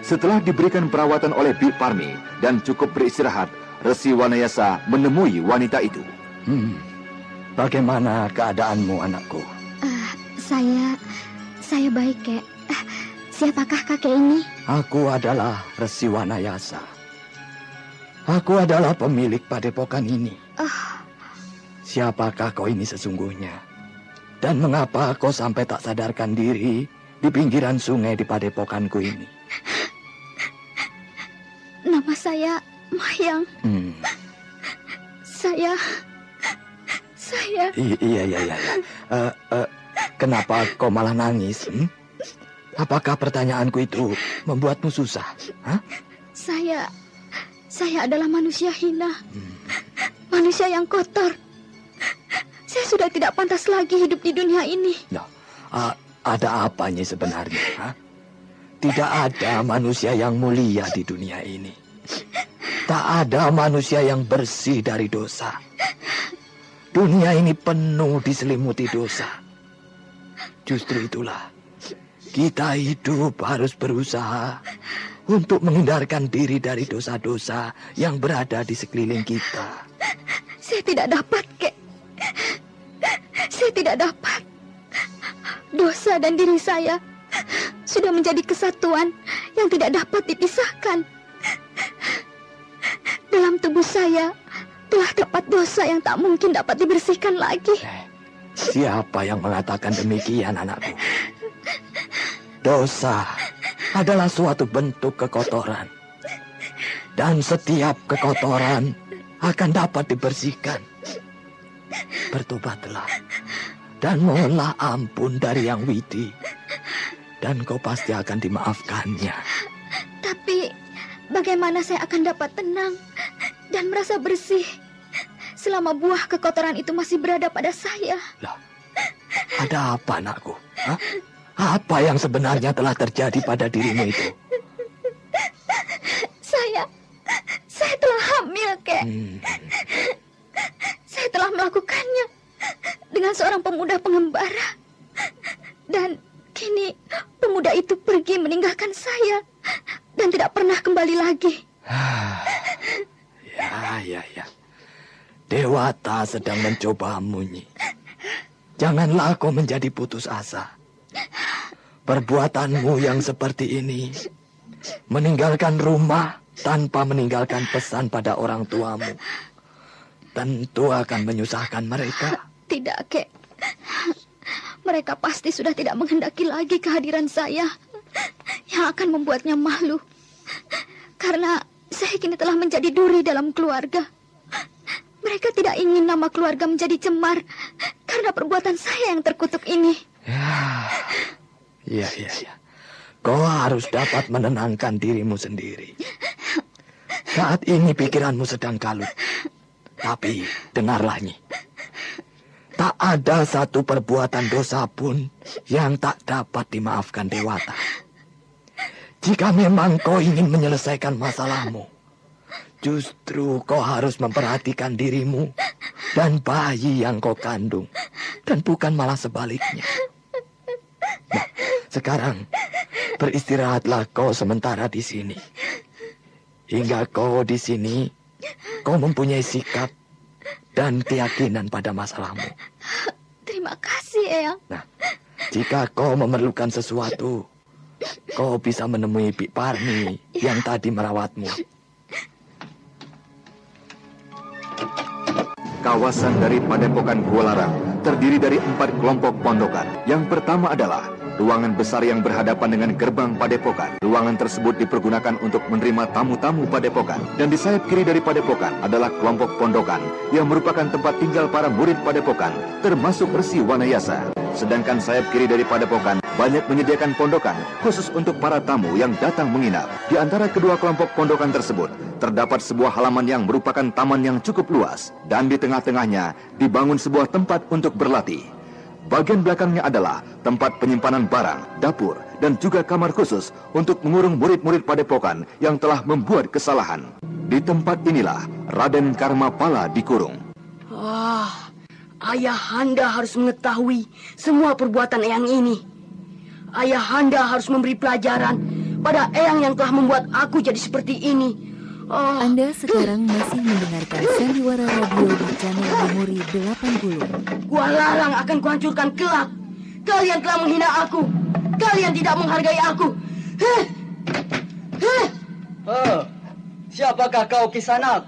Setelah diberikan perawatan oleh Bik Parmi dan cukup beristirahat, Resi Wanayasa menemui wanita itu. Bagaimana keadaanmu, anakku? Saya baik, Kek. Siapakah kakek ini? Aku adalah Resi Wanayasa. Aku adalah pemilik padepokan ini. Siapakah kau ini sesungguhnya? Dan mengapa kau sampai tak sadarkan diri di pinggiran sungai di padepokanku ini? Nama saya Mayang. Saya... Iya. Kenapa kau malah nangis? Apakah pertanyaanku itu membuatmu susah? Hah? Saya adalah manusia hina. Manusia yang kotor. Saya sudah tidak pantas lagi hidup di dunia ini. Ada apanya sebenarnya? Hah? Tidak ada manusia yang mulia di dunia ini. Tak ada manusia yang bersih dari dosa. Dunia ini penuh diselimuti dosa. Justru itulah kita hidup harus berusaha untuk menghindarkan diri dari dosa-dosa yang berada di sekeliling kita. Saya tidak dapat, Kek. Saya tidak dapat. Dosa dan diri saya sudah menjadi kesatuan yang tidak dapat dipisahkan. Dalam tubuh saya telah dapat dosa yang tak mungkin dapat dibersihkan lagi. Siapa yang mengatakan demikian, anakku? Dosa adalah suatu bentuk kekotoran. Dan setiap kekotoran akan dapat dibersihkan. Bertobatlah dan mohonlah ampun dari Yang Widi. Dan kau pasti akan dimaafkannya. Tapi bagaimana saya akan dapat tenang dan merasa bersih selama buah kekotoran itu masih berada pada saya? Lah, ada apa, anakku? Hah? Apa yang sebenarnya telah terjadi pada dirimu itu? Saya telah hamil, Kek. Saya telah melakukannya dengan seorang pemuda pengembara. Dan kini pemuda itu pergi meninggalkan saya dan tidak pernah kembali lagi. Ya. Dewata sedang mencobamu, Nyi. Janganlah kau menjadi putus asa. Perbuatanmu yang seperti ini, meninggalkan rumah tanpa meninggalkan pesan pada orang tuamu, tentu akan menyusahkan mereka. Tidak, Kek. Mereka pasti sudah tidak menghendaki lagi kehadiran saya yang akan membuatnya malu. Karena saya kini telah menjadi duri dalam keluarga. Mereka tidak ingin nama keluarga menjadi cemar karena perbuatan saya yang terkutuk ini. Ya. Kau harus dapat menenangkan dirimu sendiri. Saat ini pikiranmu sedang kalut. Tapi dengarlah, Nyi. Tak ada satu perbuatan dosa pun yang tak dapat dimaafkan Dewata. Jika memang kau ingin menyelesaikan masalahmu, justru kau harus memperhatikan dirimu dan bayi yang kau kandung, dan bukan malah sebaliknya. Nah, sekarang beristirahatlah kau sementara di sini. Hingga kau di sini, kau mempunyai sikap dan keyakinan pada masalahmu. Terima kasih, Eyang. Nah, jika kau memerlukan sesuatu, kau bisa menemui Bik Parmi yang tadi merawatmu. Kawasan dari Padepokan Gua Larang terdiri dari 4 kelompok pondokan. Yang pertama adalah ruangan besar yang berhadapan dengan gerbang Padepokan. Ruangan tersebut dipergunakan untuk menerima tamu-tamu Padepokan. Dan di sayap kiri dari Padepokan adalah kelompok pondokan yang merupakan tempat tinggal para murid Padepokan, termasuk Resi Wanayasa. Sedangkan sayap kiri dari Padepokan banyak menyediakan pondokan khusus untuk para tamu yang datang menginap. Di antara kedua kelompok pondokan tersebut, terdapat sebuah halaman yang merupakan taman yang cukup luas. Dan di tengah-tengahnya dibangun sebuah tempat untuk berlatih. Bagian belakangnya adalah tempat penyimpanan barang, dapur, dan juga kamar khusus untuk mengurung murid-murid Padepokan yang telah membuat kesalahan. Di tempat inilah Raden Karmapala dikurung. Ayahanda harus mengetahui semua perbuatan Eyang ini. Ayahanda harus memberi pelajaran pada Eyang yang telah membuat aku jadi seperti ini. Oh. Anda sekarang masih mendengarkan Sandiwara Radio di channel Memori 80. Gua larang akan kuhancurkan kelak. Kalian telah menghina aku. Kalian tidak menghargai aku. Siapakah kau, Kisanak?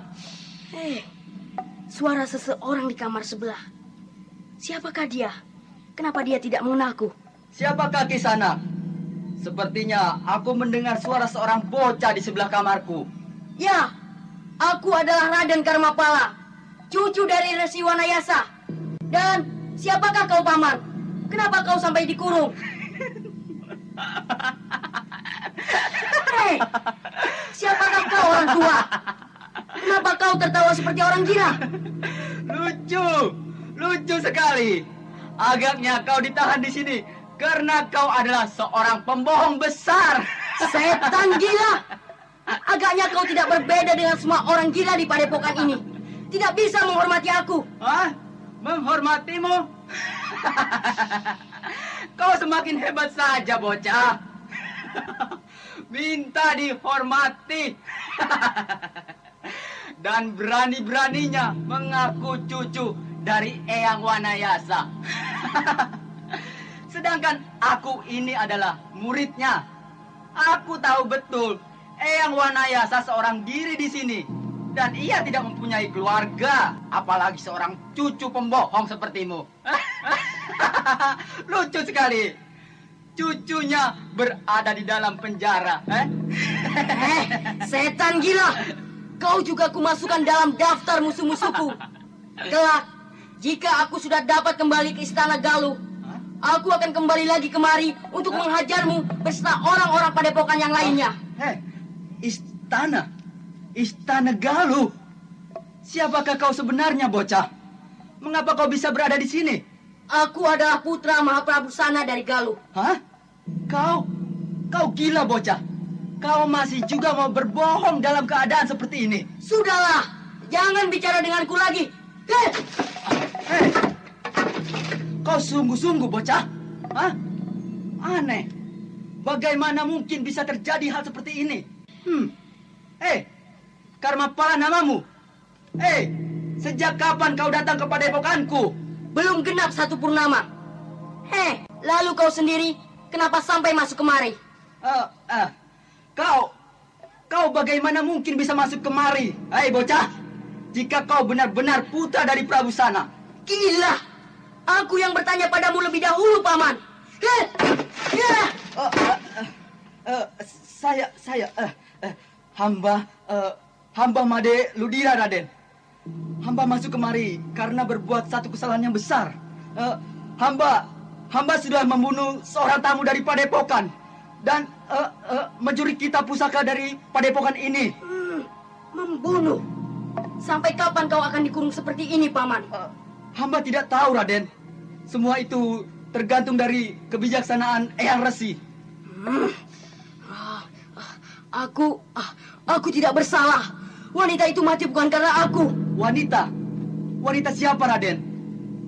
Suara seseorang di kamar sebelah. Siapakah dia? Kenapa dia tidak mengenalku? Siapakah Kisanak? Sepertinya aku mendengar suara seorang bocah di sebelah kamarku. Ya, aku adalah Raden Karmapala, cucu dari Resi Wanayasa. Dan siapakah kau, Paman? Kenapa kau sampai dikurung? Hei, siapakah kau, orang tua? Kenapa kau tertawa seperti orang gila? Lucu sekali. Agaknya kau ditahan di sini karena kau adalah seorang pembohong besar. Setan gila. Agaknya kau tidak berbeda dengan semua orang gila di padepokan ini. Tidak bisa menghormati aku. Hah? Menghormatimu? Kau semakin hebat saja, bocah. Minta dihormati. Dan berani-beraninya mengaku cucu dari Eyang Wanayasa. Sedangkan aku ini adalah muridnya. Aku tahu betul Eyang Wanayasa seorang diri di sini. Dan ia tidak mempunyai keluarga, apalagi seorang cucu pembohong sepertimu. Lucu sekali. Cucunya berada di dalam penjara. Setan gila. Kau juga kumasukkan dalam daftar musuh-musuhku. Kelak, jika aku sudah dapat kembali ke Istana Galuh, aku akan kembali lagi kemari untuk menghajarmu beserta orang-orang padepokan yang lainnya. Istana Galuh. Siapakah kau sebenarnya, bocah? Mengapa kau bisa berada di sini? Aku adalah putra Mahaprabu Sana dari Galuh. Hah? Kau gila, bocah. Kau masih juga mau berbohong dalam keadaan seperti ini. Sudahlah, jangan bicara denganku lagi. Kau sungguh-sungguh, bocah? Hah? Aneh. Bagaimana mungkin bisa terjadi hal seperti ini? Karmapala namamu? Sejak kapan kau datang ke padepokanku? Belum genap 1 purnama. Lalu kau sendiri kenapa sampai masuk kemari? Kau bagaimana mungkin bisa masuk kemari? Bocah, jika kau benar-benar putra dari Prabu Sana. Gila, aku yang bertanya padamu lebih dahulu, Paman. Hamba Made Ludira, Raden. Hamba masuk kemari karena berbuat satu kesalahan yang besar. Hamba sudah membunuh seorang tamu dari padepokan dan mencuri kitab pusaka dari padepokan ini. Membunuh? Sampai kapan kau akan dikurung seperti ini, Paman? Hamba tidak tahu, Raden. Semua itu tergantung dari kebijaksanaan Eyang Resi. Aku tidak bersalah. Wanita itu mati bukan karena aku. Wanita? Wanita siapa, Raden?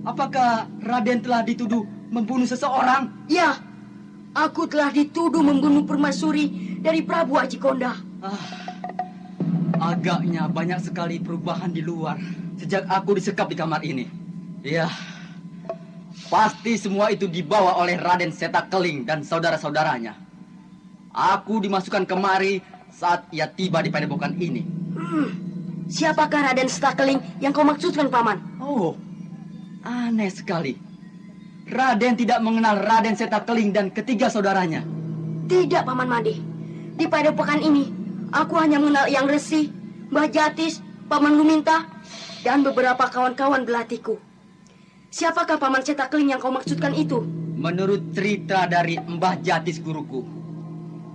Apakah Raden telah dituduh membunuh seseorang? Ya, aku telah dituduh membunuh permaisuri dari Prabu Ajikonda. Agaknya banyak sekali perubahan di luar sejak aku disekap di kamar ini. Ya, pasti semua itu dibawa oleh Raden Setakeling dan saudara-saudaranya. Aku dimasukkan kemari saat ia tiba di padepokan ini. Siapakah Raden Setakeling yang kau maksudkan, Paman? Oh, aneh sekali. Raden tidak mengenal Raden Setakeling dan ketiga saudaranya. Tidak, Paman Made. Di padepokan ini, aku hanya mengenal Eyang Resi, Mbah Jatis, Paman Luminta, dan beberapa kawan-kawan belatiku. Siapakah Paman Setakeling yang kau maksudkan itu? Menurut cerita dari Mbah Jatis guruku,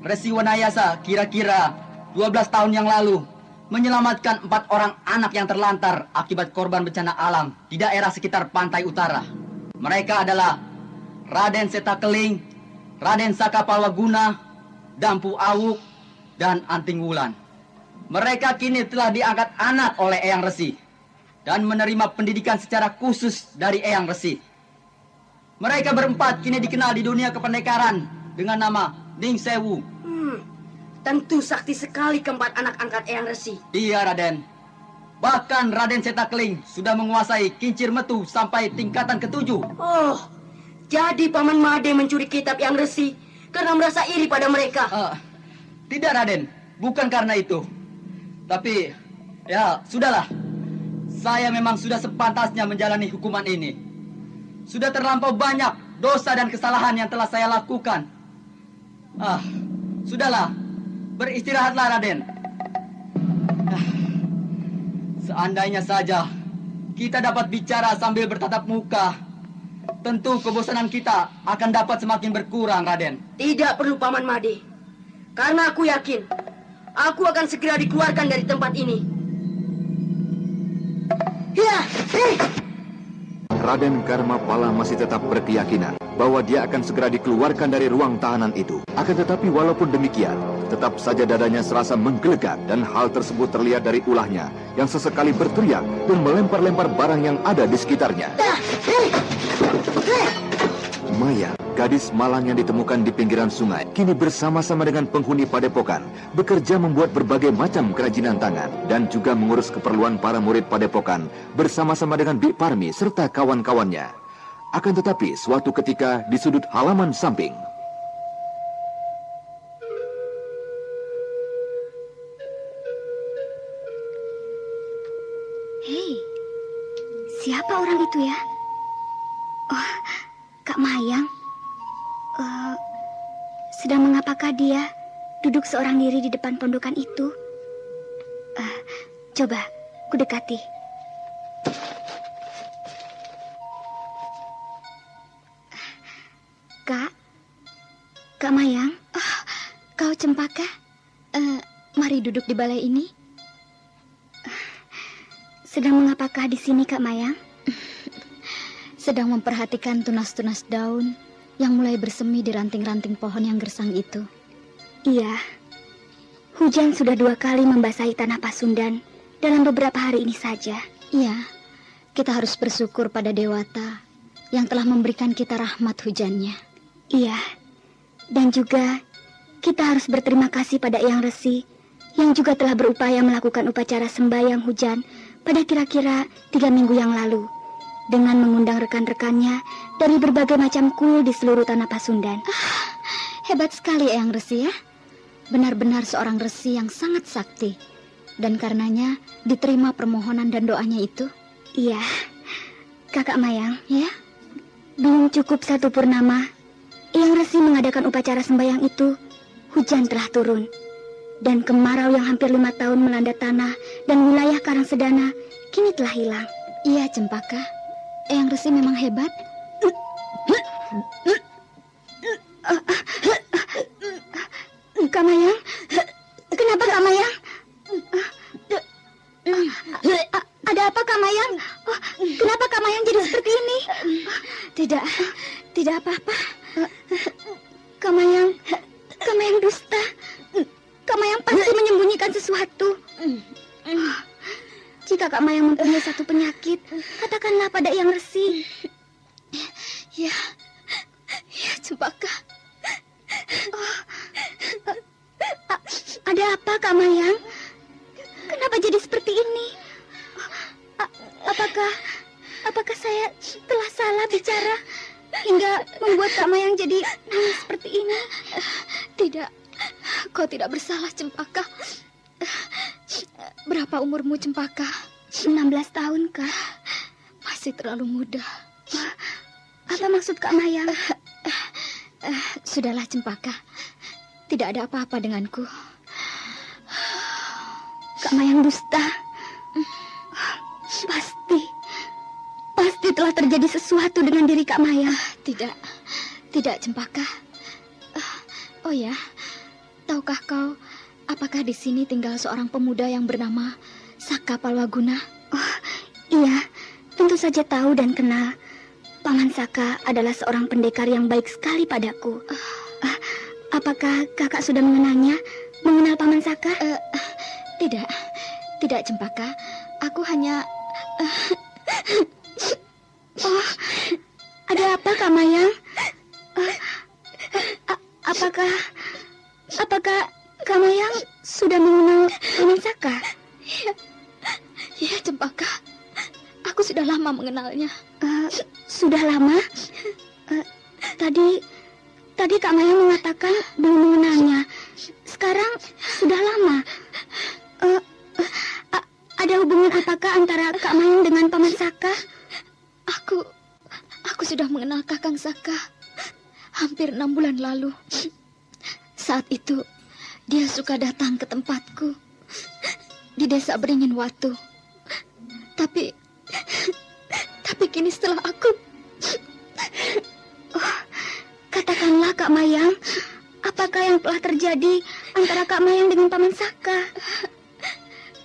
Resi Wanayasa kira-kira 12 tahun yang lalu menyelamatkan 4 orang anak yang terlantar akibat korban bencana alam di daerah sekitar pantai utara. Mereka adalah Raden Setakeling, Raden Sakapalwaguna, Dampu Awuk, dan Anting Wulan. Mereka kini telah diangkat anak oleh Eyang Resi dan menerima pendidikan secara khusus dari Eyang Resi. Mereka berempat kini dikenal di dunia kependekaran dengan nama Ning Sewu. Tentu sakti sekali keempat anak angkat Eyang Resi. Iya, Raden. Bahkan Raden Setakling sudah menguasai kincir metu sampai tingkatan ke-7. Oh, jadi Paman Made mencuri kitab Eyang Resi karena merasa iri pada mereka. Tidak, Raden. Bukan karena itu. Tapi, ya, sudahlah. Saya memang sudah sepantasnya menjalani hukuman ini. Sudah terlampau banyak dosa dan kesalahan yang telah saya lakukan. Sudahlah. Beristirahatlah, Raden. Seandainya saja kita dapat bicara sambil bertatap muka, tentu kebosanan kita akan dapat semakin berkurang, Raden. Tidak perlu, Paman Made. Karena aku yakin, aku akan segera dikeluarkan dari tempat ini. Ya, Raden Karmapala masih tetap berkeyakinan bahwa dia akan segera dikeluarkan dari ruang tahanan itu. Akan tetapi walaupun demikian, tetap saja dadanya serasa menggelegak dan hal tersebut terlihat dari ulahnya yang sesekali berteriak dan melempar-lempar barang yang ada di sekitarnya. Maya, gadis malang yang ditemukan di pinggiran sungai, kini bersama-sama dengan penghuni padepokan bekerja membuat berbagai macam kerajinan tangan dan juga mengurus keperluan para murid padepokan bersama-sama dengan Bik Parmi serta kawan-kawannya. Akan tetapi suatu ketika di sudut halaman samping, Hei, siapa orang itu ya? Oh, Kak Mayang. Sedang mengapakah dia duduk seorang diri di depan pondokan itu? Coba, ku dekati. Kak Mayang, kau Cempaka? Mari duduk di balai ini. Sedang mengapakah di sini, Kak Mayang? Sedang memperhatikan tunas-tunas daun yang mulai bersemi di ranting-ranting pohon yang gersang itu. Iya, hujan sudah 2 kali membasahi tanah Pasundan dalam beberapa hari ini saja. Iya, kita harus bersyukur pada Dewata yang telah memberikan kita rahmat hujannya. Iya, dan juga kita harus berterima kasih pada Eyang Resi yang juga telah berupaya melakukan upacara sembahyang hujan pada kira-kira 3 minggu yang lalu dengan mengundang rekan-rekannya dari berbagai macam kuil di seluruh tanah Pasundan. Hebat sekali Eyang Resi ya. Benar-benar seorang resi yang sangat sakti. Dan karenanya diterima permohonan dan doanya itu. Iya, Kakak Mayang. Ya? Belum cukup 1 purnama, Eyang Resi mengadakan upacara sembahyang itu, hujan telah turun. Dan kemarau yang hampir 5 tahun melanda tanah dan wilayah Karangsedana kini telah hilang. Iya, Cempaka. Eyang Resi memang hebat. Kak Mayang, kenapa Kak Mayang? Ada apa Kak Mayang? Kenapa Kak Mayang jadi seperti ini? Tidak apa-apa. Kak Mayang dusta. Kak Mayang pasti menyembunyikan sesuatu. Jika Kak Mayang mempunyai satu penyakit, katakanlah pada Eyang Resi. Ya, Cempaka. Ada apa Kak Mayang? Kenapa jadi seperti ini? Apakah saya telah salah bicara hingga membuat Kak Mayang jadi nangis seperti ini? Tidak, kau tidak bersalah, Cempaka. Berapa umurmu, Cempaka? 16 tahun, Kak. Masih terlalu muda. Apa maksud Kak Mayang? Sudahlah, Cempaka. Tidak ada apa-apa denganku. Kak Mayang dusta. Pasti telah terjadi sesuatu dengan diri Kak Mayang. Tidak, Cempaka. Oh ya, tahukah kau apakah di sini tinggal seorang pemuda yang bernama Saka Palwaguna? Oh, iya, tentu saja tahu dan kenal. Paman Saka adalah seorang pendekar yang baik sekali padaku. Apakah kakak sudah mengenalnya? Mengenal Paman Saka? Tidak, Cempaka. Aku hanya... Oh, ada apa Kak Mayang? Apakah Kak Mayang Cempaka, aku sudah lama mengenalnya. Sudah lama? Tadi Kak Mayang mengatakan belum mengenalnya. Sekarang sudah lama. Ada hubungan apakah antara Kak Mayang dengan Paman Saka? Aku sudah mengenal Kakang Saka hampir 6 bulan lalu. Saat itu, dia suka datang ke tempatku di desa Beringin Watu. Tapi kini setelah aku... Katakanlah Kak Mayang, apakah yang telah terjadi antara Kak Mayang dengan Paman Saka?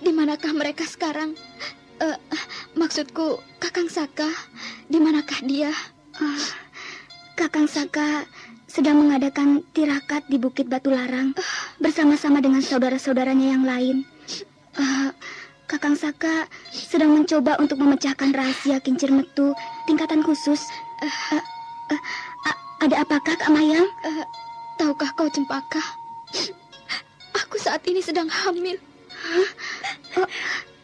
Di manakah mereka sekarang? Maksudku, Kakang Saka, di manakah dia? Kakang Saka sedang mengadakan tirakat di Bukit Batu Larang bersama-sama dengan saudara-saudaranya yang lain. Kakang Saka sedang mencoba untuk memecahkan rahasia kincir metu tingkatan khusus. Ada apakah Kak Mayang? Tahukah kau Cempaka? Aku saat ini sedang hamil.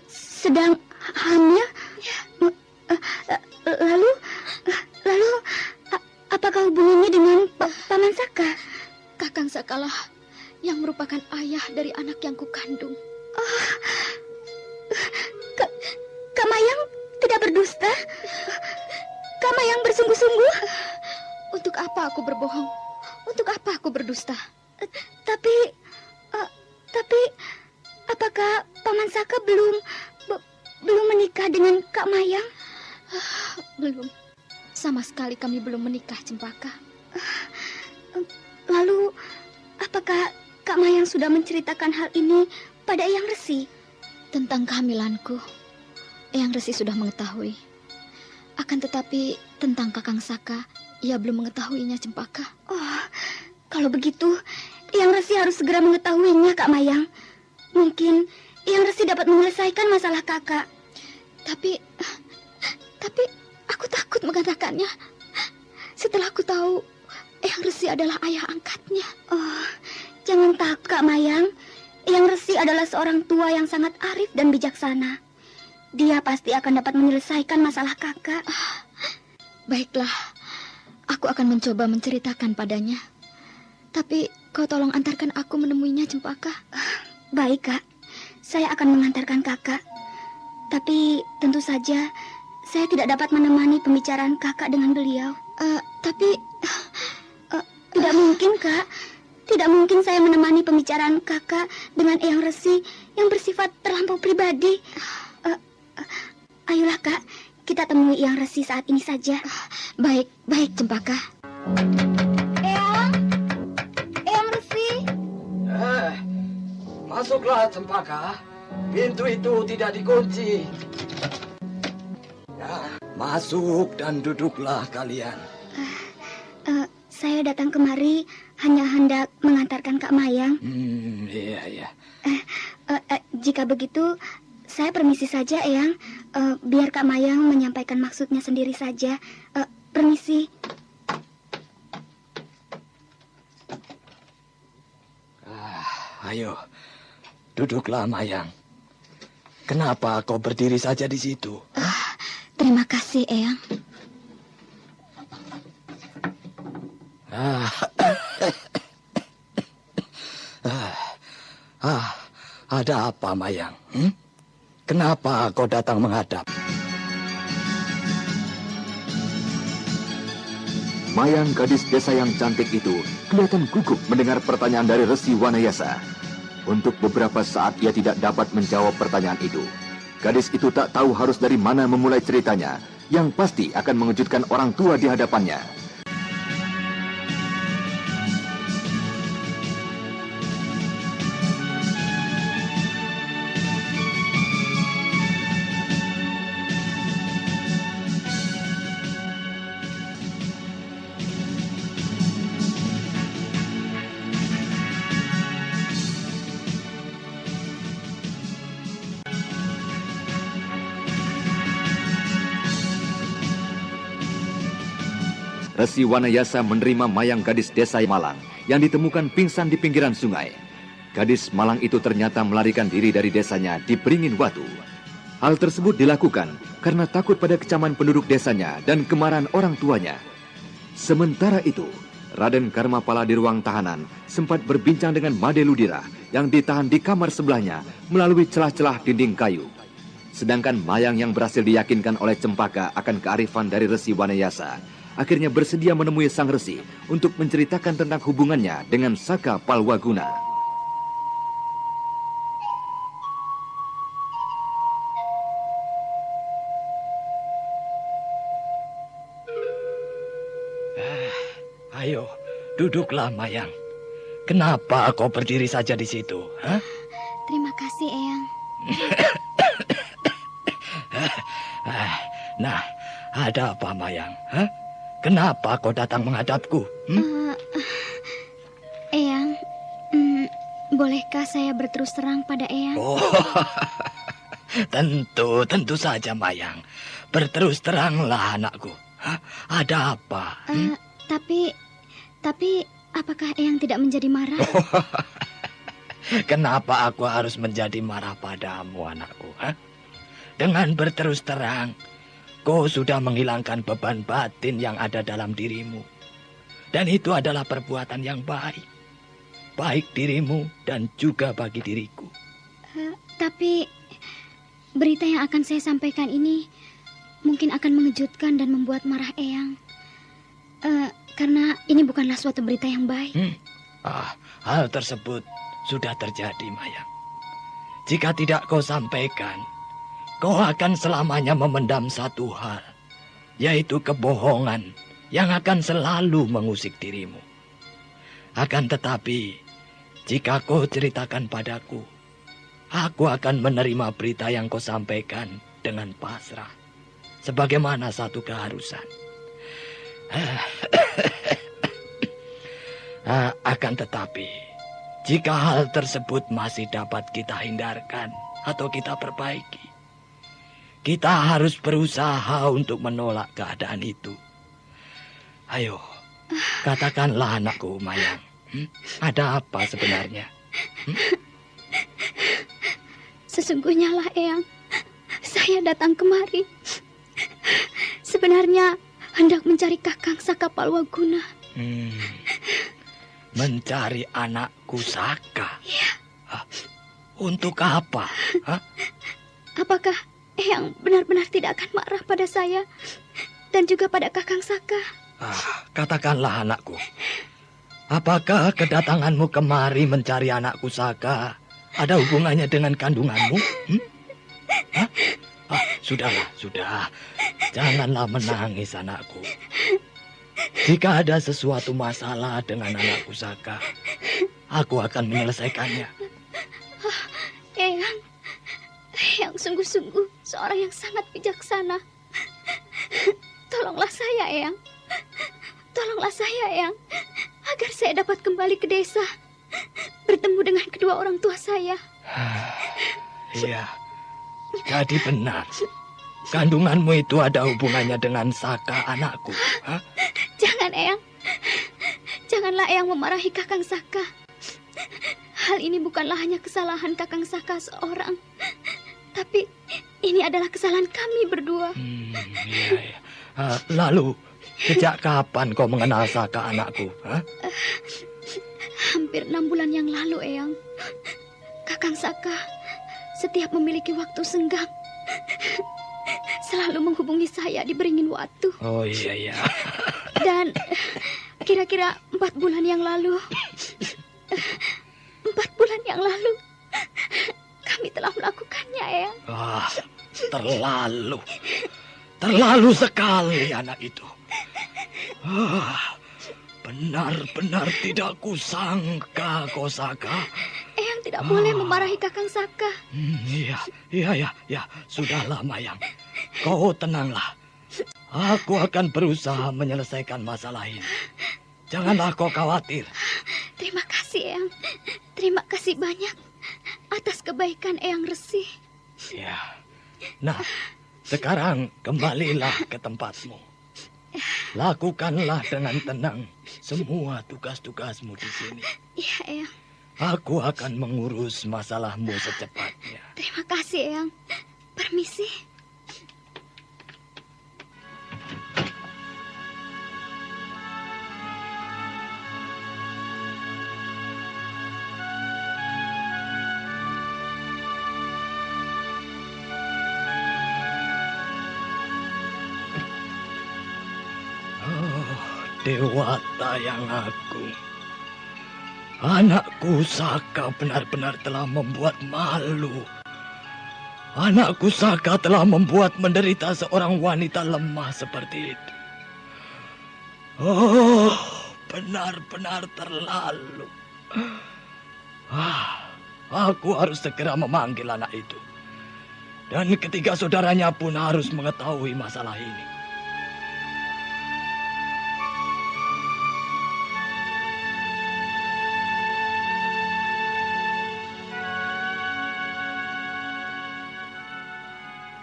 Sedang hamil? Lalu apakah hubungannya dengan Paman Saka? Kakang Sakalah yang merupakan ayah dari anak yang kukandung. Kak Mayang tidak berdusta? Kak Mayang bersungguh-sungguh? Untuk apa aku berbohong? Untuk apa aku berdusta? Tapi apakah Paman Saka belum menikah dengan Kak Mayang? Belum. Sama sekali kami belum menikah, Cempaka. Lalu, apakah Kak Mayang sudah menceritakan hal ini pada Eyang Resi? Tentang kehamilanku, Eyang Resi sudah mengetahui. Akan tetapi, tentang Kakang Saka, ia belum mengetahuinya, Cempaka. Oh, kalau begitu, Eyang Resi harus segera mengetahuinya, Kak Mayang. Mungkin Eyang Resi dapat menyelesaikan masalah kakak. Tapi aku takut mengatakannya. Setelah aku tahu Eyang Resi adalah ayah angkatnya. Oh, jangan takut Kak Mayang. Eyang Resi adalah seorang tua yang sangat arif dan bijaksana. Dia pasti akan dapat menyelesaikan masalah kakak. Baiklah, aku akan mencoba menceritakan padanya. Tapi kau tolong antarkan aku menemuinya, Cempaka. Baik, Kak. Saya akan mengantarkan kakak. Tapi tentu saja saya tidak dapat menemani pembicaraan kakak dengan beliau. Tidak mungkin, Kak. Tidak mungkin saya menemani pembicaraan kakak dengan Eyang Resi yang bersifat terlampau pribadi. Ayolah, Kak. Kita temui Eyang Resi saat ini saja. Baik, Cempaka. Eyang Resi. Masuklah, Cempaka. Pintu itu tidak dikunci. Ya, masuk dan duduklah kalian. Saya datang kemari hanya hendak mengantarkan Kak Mayang. Iya. Jika begitu, saya permisi saja, Eyang. Biar Kak Mayang menyampaikan maksudnya sendiri saja. Permisi. Ayo, duduklah, Mayang. Kenapa kau berdiri saja di situ? Terima kasih, Eyang. Ada apa, Mayang? Kenapa kau datang menghadap? Mayang, gadis desa yang cantik itu, kelihatan gugup mendengar pertanyaan dari Resi Wanayasa. Untuk beberapa saat ia tidak dapat menjawab pertanyaan itu. Gadis itu tak tahu harus dari mana memulai ceritanya, yang pasti akan mengejutkan orang tua di hadapannya. Resi Wanayasa menerima mayang gadis desa Malang yang ditemukan pingsan di pinggiran sungai. Gadis Malang itu ternyata melarikan diri dari desanya di Beringin Watu. Hal tersebut dilakukan karena takut pada kecaman penduduk desanya dan kemarahan orang tuanya. Sementara itu, Raden Karmapala di ruang tahanan sempat berbincang dengan Made Ludira yang ditahan di kamar sebelahnya melalui celah-celah dinding kayu. Sedangkan Mayang yang berhasil diyakinkan oleh Cempaka akan kearifan dari Resi Wanayasa, akhirnya bersedia menemui sang resi untuk menceritakan tentang hubungannya dengan Saka Palwaguna. Ayo, duduklah Mayang. Kenapa kau berdiri saja di situ? Hah? Terima kasih, Eyang. Nah, ada apa Mayang? Hah? Kenapa kau datang menghadapku? Eyang, bolehkah saya berterus terang pada Eyang? Oh, tentu saja Mayang. Berterus teranglah anakku. Hah? Ada apa? Tapi apakah Eyang tidak menjadi marah? Kenapa aku harus menjadi marah padamu, anakku? Hah? Dengan berterus terang, kau sudah menghilangkan beban batin yang ada dalam dirimu. Dan itu adalah perbuatan yang baik. Baik dirimu dan juga bagi diriku. Tapi berita yang akan saya sampaikan ini mungkin akan mengejutkan dan membuat marah Eyang. Karena ini bukanlah suatu berita yang baik. Hal tersebut sudah terjadi, Mayang. Jika tidak kau sampaikan, kau akan selamanya memendam satu hal, yaitu kebohongan yang akan selalu mengusik dirimu. Akan tetapi, jika kau ceritakan padaku, aku akan menerima berita yang kau sampaikan dengan pasrah, sebagaimana satu keharusan. Akan tetapi, jika hal tersebut masih dapat kita hindarkan atau kita perbaiki, kita harus berusaha untuk menolak keadaan itu. Ayo, katakanlah anakku Mayang, ada apa sebenarnya? Sesungguhnya lah Eyang, saya datang kemari sebenarnya hendak mencari Kakang Saka Palwaguna. Mencari anakku Saka? Iya. Untuk apa? Apakah Eyang benar-benar tidak akan marah pada saya dan juga pada Kakang Saka? Katakanlah anakku, apakah kedatanganmu kemari mencari anakku Saka ada hubungannya dengan kandunganmu? Sudah. Janganlah menangis anakku. Jika ada sesuatu masalah dengan anakku Saka, aku akan menyelesaikannya. Eyang sungguh-sungguh seorang yang sangat bijaksana. Tolonglah saya, Eyang. Tolonglah saya, Eyang, agar saya dapat kembali ke desa, bertemu dengan kedua orang tua saya. Iya, jadi benar. Kandunganmu itu ada hubungannya dengan Saka anakku. Jangan, Eyang. Janganlah Eyang memarahi Kakang Saka. Hal ini bukanlah hanya kesalahan Kakang Saka seorang, tapi ini adalah kesalahan kami berdua. Iya. Lalu, sejak kapan kau mengenal Saka anakku? Hampir 6 bulan yang lalu, Eyang. Kakang Saka setiap memiliki waktu senggang selalu menghubungi saya di Beringin Watu. Oh iya. Dan kira-kira 4 bulan yang lalu, kami telah melakukannya, Eyang. Terlalu sekali anak itu. Benar-benar tidak kusangka kau Saka. Eyang tidak boleh memarahi Kakang Saka. Iya. Sudahlah Mayang. Kau tenanglah. Aku akan berusaha menyelesaikan masalah ini. Janganlah kau khawatir. Terima kasih, Eyang. Terima kasih banyak atas kebaikan Eyang Resi. Ya. Nah, sekarang kembalilah ke tempatmu. Lakukanlah dengan tenang semua tugas-tugasmu di sini. Iya, Eyang. Aku akan mengurus masalahmu secepatnya. Terima kasih, Eyang. Permisi. Dewata yang agung, anakku Saka benar-benar telah membuat malu. Anakku Saka telah membuat menderita seorang wanita lemah seperti itu. Oh, benar-benar terlalu. Aku harus segera memanggil anak itu. Dan ketiga saudaranya pun harus mengetahui masalah ini.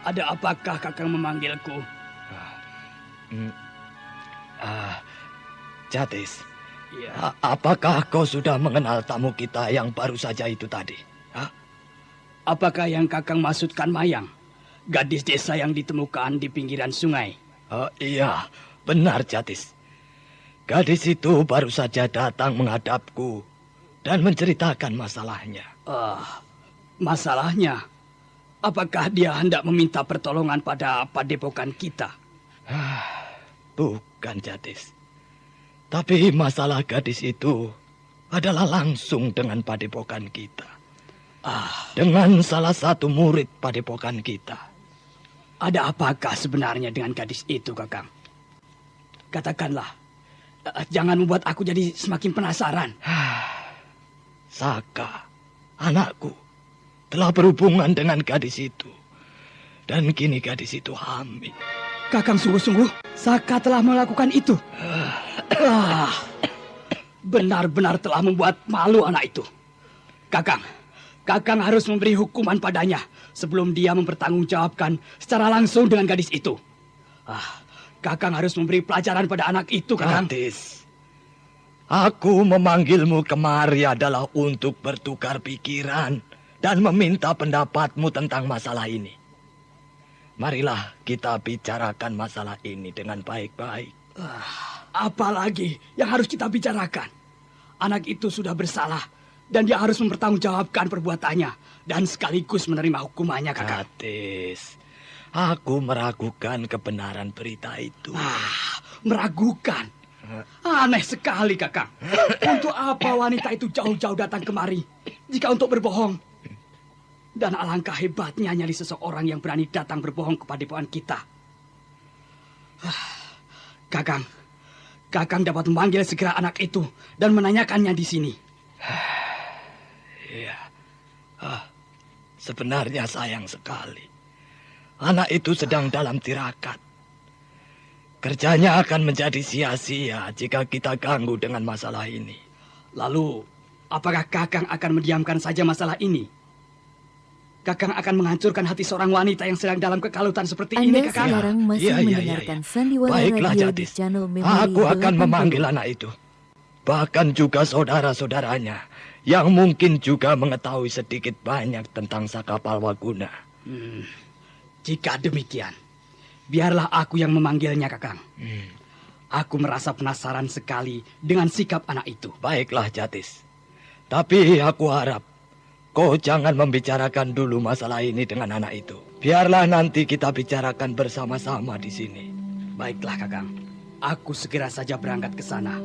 Ada apakah Kakang memanggilku? Jatis, Ya. apakah kau sudah mengenal tamu kita yang baru saja itu tadi? Apakah yang Kakang maksudkan Mayang? Gadis desa yang ditemukan di pinggiran sungai? Iya, benar Jatis. Gadis itu baru saja datang menghadapku dan menceritakan masalahnya. Masalahnya? Apakah dia hendak meminta pertolongan pada padepokan kita? Bukan, Jatis. Tapi masalah gadis itu adalah langsung dengan padepokan kita. Dengan salah satu murid padepokan kita. Ada apakah sebenarnya dengan gadis itu, Kakang? Katakanlah. Jangan membuat aku jadi semakin penasaran. Saka, anakku, telah berhubungan dengan gadis itu. Dan kini gadis itu hamil. Kakang sungguh-sungguh, Saka telah melakukan itu. Benar-benar telah membuat malu anak itu. Kakang harus memberi hukuman padanya sebelum dia mempertanggungjawabkan secara langsung dengan gadis itu. Kakang harus memberi pelajaran pada anak itu, Kakang. Gadis, aku memanggilmu kemari adalah untuk bertukar pikiran dan meminta pendapatmu tentang masalah ini. Marilah kita bicarakan masalah ini dengan baik-baik. Apalagi yang harus kita bicarakan? Anak itu sudah bersalah dan dia harus mempertanggungjawabkan perbuatannya dan sekaligus menerima hukumannya, Kakang. Gadis, aku meragukan kebenaran berita itu. Meragukan? Aneh sekali, Kakang. Untuk apa wanita itu jauh-jauh datang kemari jika untuk berbohong? Dan alangkah hebatnya nyali seseorang yang berani datang berbohong kepada padepokan kita. Kakang dapat memanggil segera anak itu dan menanyakannya di sini. Iya. Sebenarnya sayang sekali. Anak itu sedang dalam tirakat. Kerjanya akan menjadi sia-sia jika kita ganggu dengan masalah ini. Lalu, apakah Kakang akan mendiamkan saja masalah ini? Kakang akan menghancurkan hati seorang wanita yang sedang dalam kekalutan seperti ini, Anda Kakang. sekarang masih mendengarkan Sandiwara Baiklah, Radio di Jatis. channel Memori Aku akan 80. memanggil anak itu. Bahkan juga saudara-saudaranya yang mungkin juga mengetahui sedikit banyak tentang Saka Palwaguna. Jika demikian, biarlah aku yang memanggilnya, Kakang. Aku merasa penasaran sekali dengan sikap anak itu. Baiklah, Jatis. Tapi aku harap kau jangan membicarakan dulu masalah ini dengan anak itu. Biarlah nanti kita bicarakan bersama-sama di sini. Baiklah, Kakang. Aku segera saja berangkat ke sana.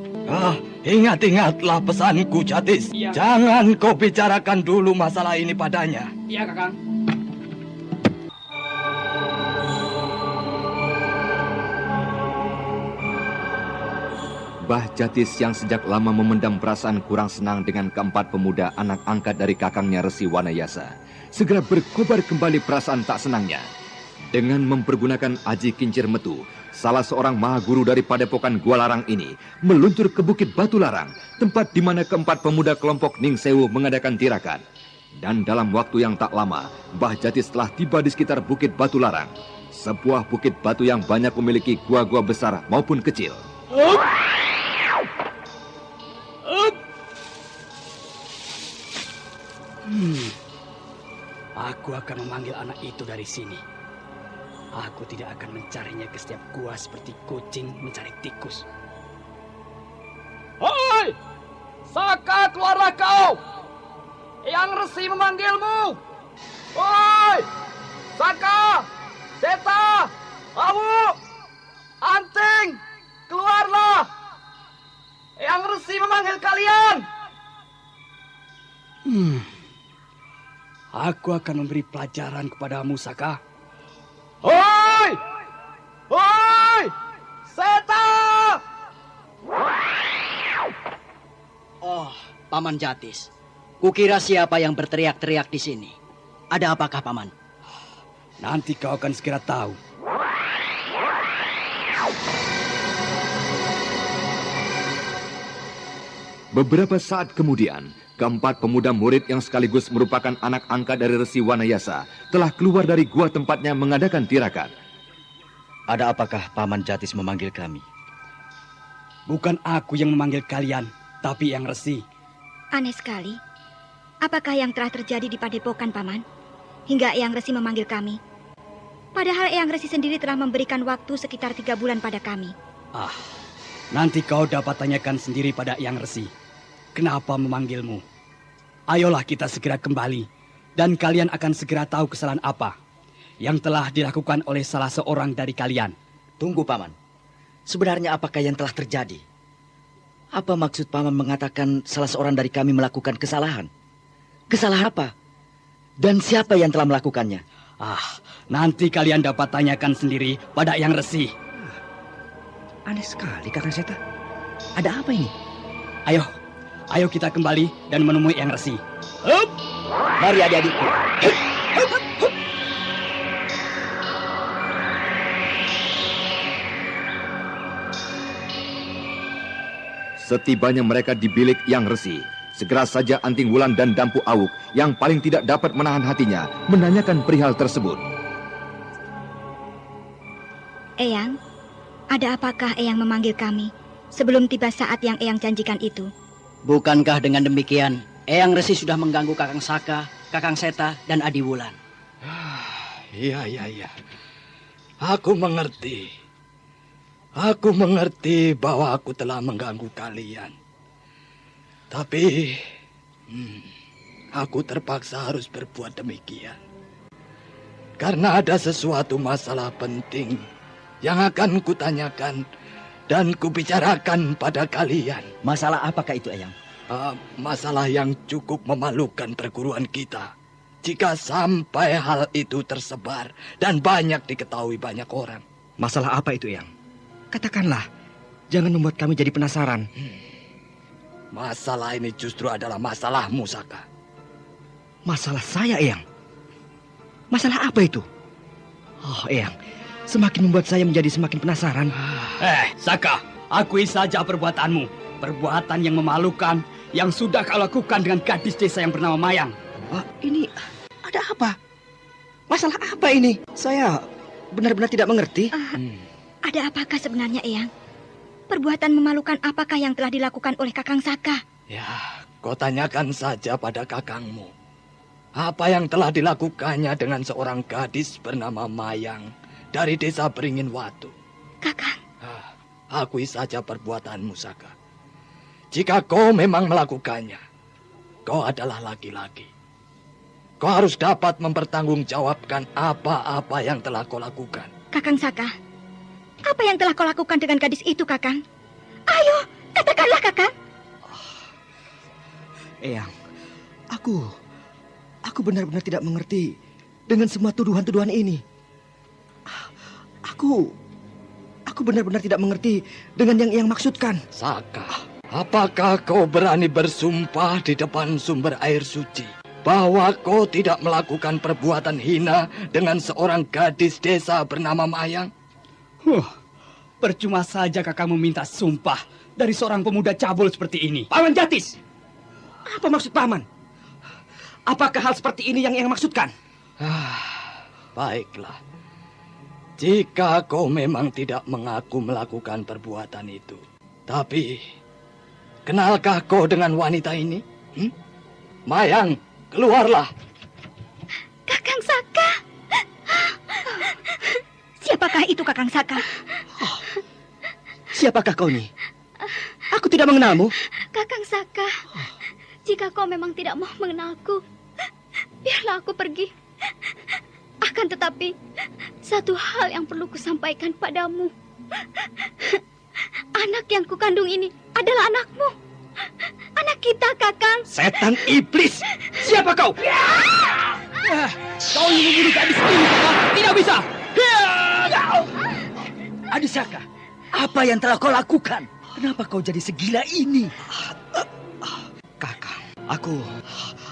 Ingat-ingatlah pesanku, Jatis. Iya. Jangan kau bicarakan dulu masalah ini padanya. Iya, Kakang. Mbah Jatis yang sejak lama memendam perasaan kurang senang dengan keempat pemuda anak angkat dari kakangnya Resi Wanayasa, segera berkobar kembali perasaan tak senangnya. Dengan mempergunakan Aji Kincir Metu, salah seorang mahaguru dari padepokan Gua Larang ini meluncur ke Bukit Batu Larang, tempat di mana keempat pemuda kelompok Ning Sewu mengadakan tirakat. Dan dalam waktu yang tak lama, Mbah Jatis telah tiba di sekitar Bukit Batu Larang, sebuah bukit batu yang banyak memiliki gua-gua besar maupun kecil. Aku akan memanggil anak itu dari sini. Aku tidak akan mencarinya ke setiap gua seperti kucing mencari tikus. Hoi! Saka, keluarlah kau! Yang Resi memanggilmu! Hoi! Saka! Seta! Awu! Anting! Keluarlah! Yang Resi memanggil kalian! Aku akan memberi pelajaran kepadamu, Saka. Hoi! Hoi! Seta! Oh, Paman Jatis. Kukira siapa yang berteriak-teriak di sini. Ada apakah, Paman? Nanti kau akan segera tahu. Beberapa saat kemudian, keempat pemuda murid yang sekaligus merupakan anak angkat dari Resi Wanayasa telah keluar dari gua tempatnya mengadakan tirakat. Ada apakah Paman Jatis memanggil kami? Bukan aku yang memanggil kalian, tapi Eyang Resi. Aneh sekali. Apakah yang telah terjadi di Padepokan, Paman? Hingga Eyang Resi memanggil kami. Padahal Eyang Resi sendiri telah memberikan waktu sekitar 3 bulan pada kami. Nanti kau dapat tanyakan sendiri pada Eyang Resi. Kenapa memanggilmu? Ayolah kita segera kembali. Dan kalian akan segera tahu kesalahan apa yang telah dilakukan oleh salah seorang dari kalian. Tunggu, Paman. Sebenarnya apakah yang telah terjadi? Apa maksud Paman mengatakan salah seorang dari kami melakukan kesalahan? Kesalahan apa? Dan siapa yang telah melakukannya? Nanti kalian dapat tanyakan sendiri pada Eyang Resi. Aneh sekali, Kakang Seta. Ada apa ini? Ayo kita kembali dan menemui Eyang Resi. Mari adik-adikku. Setibanya mereka di bilik Eyang Resi, segera saja Anting Wulan dan Dampu Awuk yang paling tidak dapat menahan hatinya menanyakan perihal tersebut. Eyang, ada apakah Eyang memanggil kami sebelum tiba saat yang Eyang janjikan itu? Bukankah dengan demikian Eyang Resi sudah mengganggu Kakang Saka, Kakang Seta, dan Adi Wulan? Iya. Aku mengerti. Aku mengerti bahwa aku telah mengganggu kalian. Tapi aku terpaksa harus berbuat demikian. Karena ada sesuatu masalah penting yang akan kutanyakan dan kubicarakan pada kalian. Masalah apakah itu, Eyang? Masalah yang cukup memalukan perguruan kita. Jika sampai hal itu tersebar dan banyak diketahui banyak orang. Masalah apa itu, Eyang? Katakanlah, jangan membuat kami jadi penasaran. Masalah ini justru adalah masalahmu, Saka. Masalah saya, Eyang? Masalah apa itu? Eyang, semakin membuat saya menjadi semakin penasaran. Saka, akui saja perbuatanmu. Perbuatan yang memalukan yang sudah kau lakukan dengan gadis desa yang bernama Mayang. Ini ada apa? Masalah apa ini? Saya benar-benar tidak mengerti. Ada apakah sebenarnya, Eyang? Perbuatan memalukan apakah yang telah dilakukan oleh Kakang Saka? Ya, kau tanyakan saja pada kakangmu. Apa yang telah dilakukannya dengan seorang gadis bernama Mayang dari desa Beringin Watu. Kakang. Akui saja perbuatanmu, Saka. Jika kau memang melakukannya, kau adalah laki-laki. Kau harus dapat mempertanggungjawabkan apa-apa yang telah kau lakukan. Kakang Saka, apa yang telah kau lakukan dengan gadis itu, Kakang? Ayo, katakanlah, Kakang. Eyang, aku benar-benar tidak mengerti dengan semua tuduhan-tuduhan ini. Aku benar-benar tidak mengerti dengan yang Eyang maksudkan. Saka, apakah kau berani bersumpah di depan sumber air suci bahwa kau tidak melakukan perbuatan hina dengan seorang gadis desa bernama Mayang? Percuma saja kakak meminta sumpah dari seorang pemuda cabul seperti ini. Paman Jatis, apa maksud Paman? Apakah hal seperti ini yang Eyang maksudkan? Baiklah. Jika kau memang tidak mengaku melakukan perbuatan itu, tapi kenalkah kau dengan wanita ini? Mayang, keluarlah. Siapakah itu, Kakang Saka? Siapakah kau ini? Aku tidak mengenalmu. Kakang Saka, jika kau memang tidak mau mengenalku, biarlah aku pergi. Akan tetapi, satu hal yang perlu kusampaikan padamu. Anak yang kukandung ini adalah anakmu. Anak kita, Kakang. Setan iblis! Siapa kau? Kau ingin membunuh gadis ini? Tidak bisa! Adisaka, apa yang telah kau lakukan? Kenapa kau jadi segila ini? Kakang,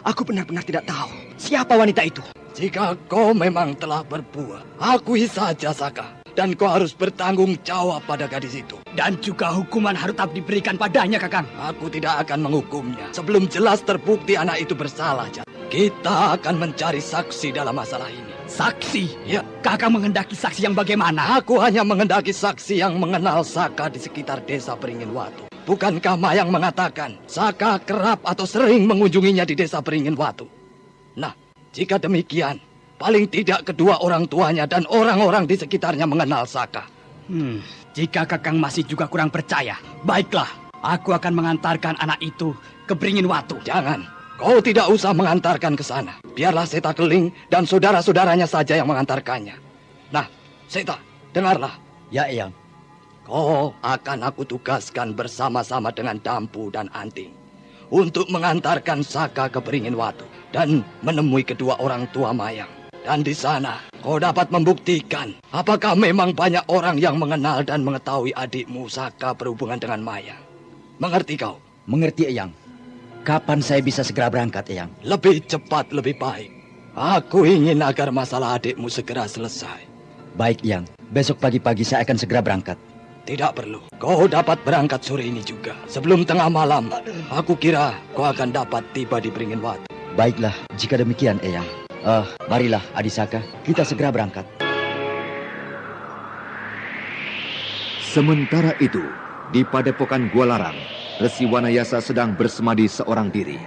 aku benar-benar tidak tahu siapa wanita itu. Jika kau memang telah berbuat, akui saja, Saka. Dan kau harus bertanggung jawab pada gadis itu. Dan juga hukuman harus tetap diberikan padanya, Kakang. Aku tidak akan menghukumnya sebelum jelas terbukti anak itu bersalah. Kita akan mencari saksi dalam masalah ini. Saksi? Ya. Kakang menghendaki saksi yang bagaimana? Aku hanya menghendaki saksi yang mengenal Saka di sekitar desa Beringin Watu. Bukankah Mayang mengatakan Saka kerap atau sering mengunjunginya di desa Beringin Watu? Nah, jika demikian, paling tidak kedua orang tuanya dan orang-orang di sekitarnya mengenal Saka. Jika Kakang masih juga kurang percaya, baiklah, aku akan mengantarkan anak itu ke Beringin Watu. Jangan, kau tidak usah mengantarkan ke sana. Biarlah Seta Keling dan saudara-saudaranya saja yang mengantarkannya. Nah, Seta, dengarlah. Ya, Eyang. Kau akan aku tugaskan bersama-sama dengan Dampu dan Anting untuk mengantarkan Saka ke Beringin Watu dan menemui kedua orang tua Mayang. Dan di sana, kau dapat membuktikan apakah memang banyak orang yang mengenal dan mengetahui adikmu Saka berhubungan dengan Mayang. Mengerti kau? Mengerti, Eyang. Kapan saya bisa segera berangkat, Eyang? Lebih cepat, lebih baik. Aku ingin agar masalah adikmu segera selesai. Baik, Eyang. Besok pagi-pagi saya akan segera berangkat. Tidak perlu. Kau dapat berangkat sore ini juga. Sebelum tengah malam, aku kira kau akan dapat tiba di Beringin Watu. Baiklah, jika demikian, Eyang. Marilah, Adisaka, kita segera berangkat. Sementara itu, di Padepokan Gua Larang, Resi Wanayasa sedang bersemadi seorang diri.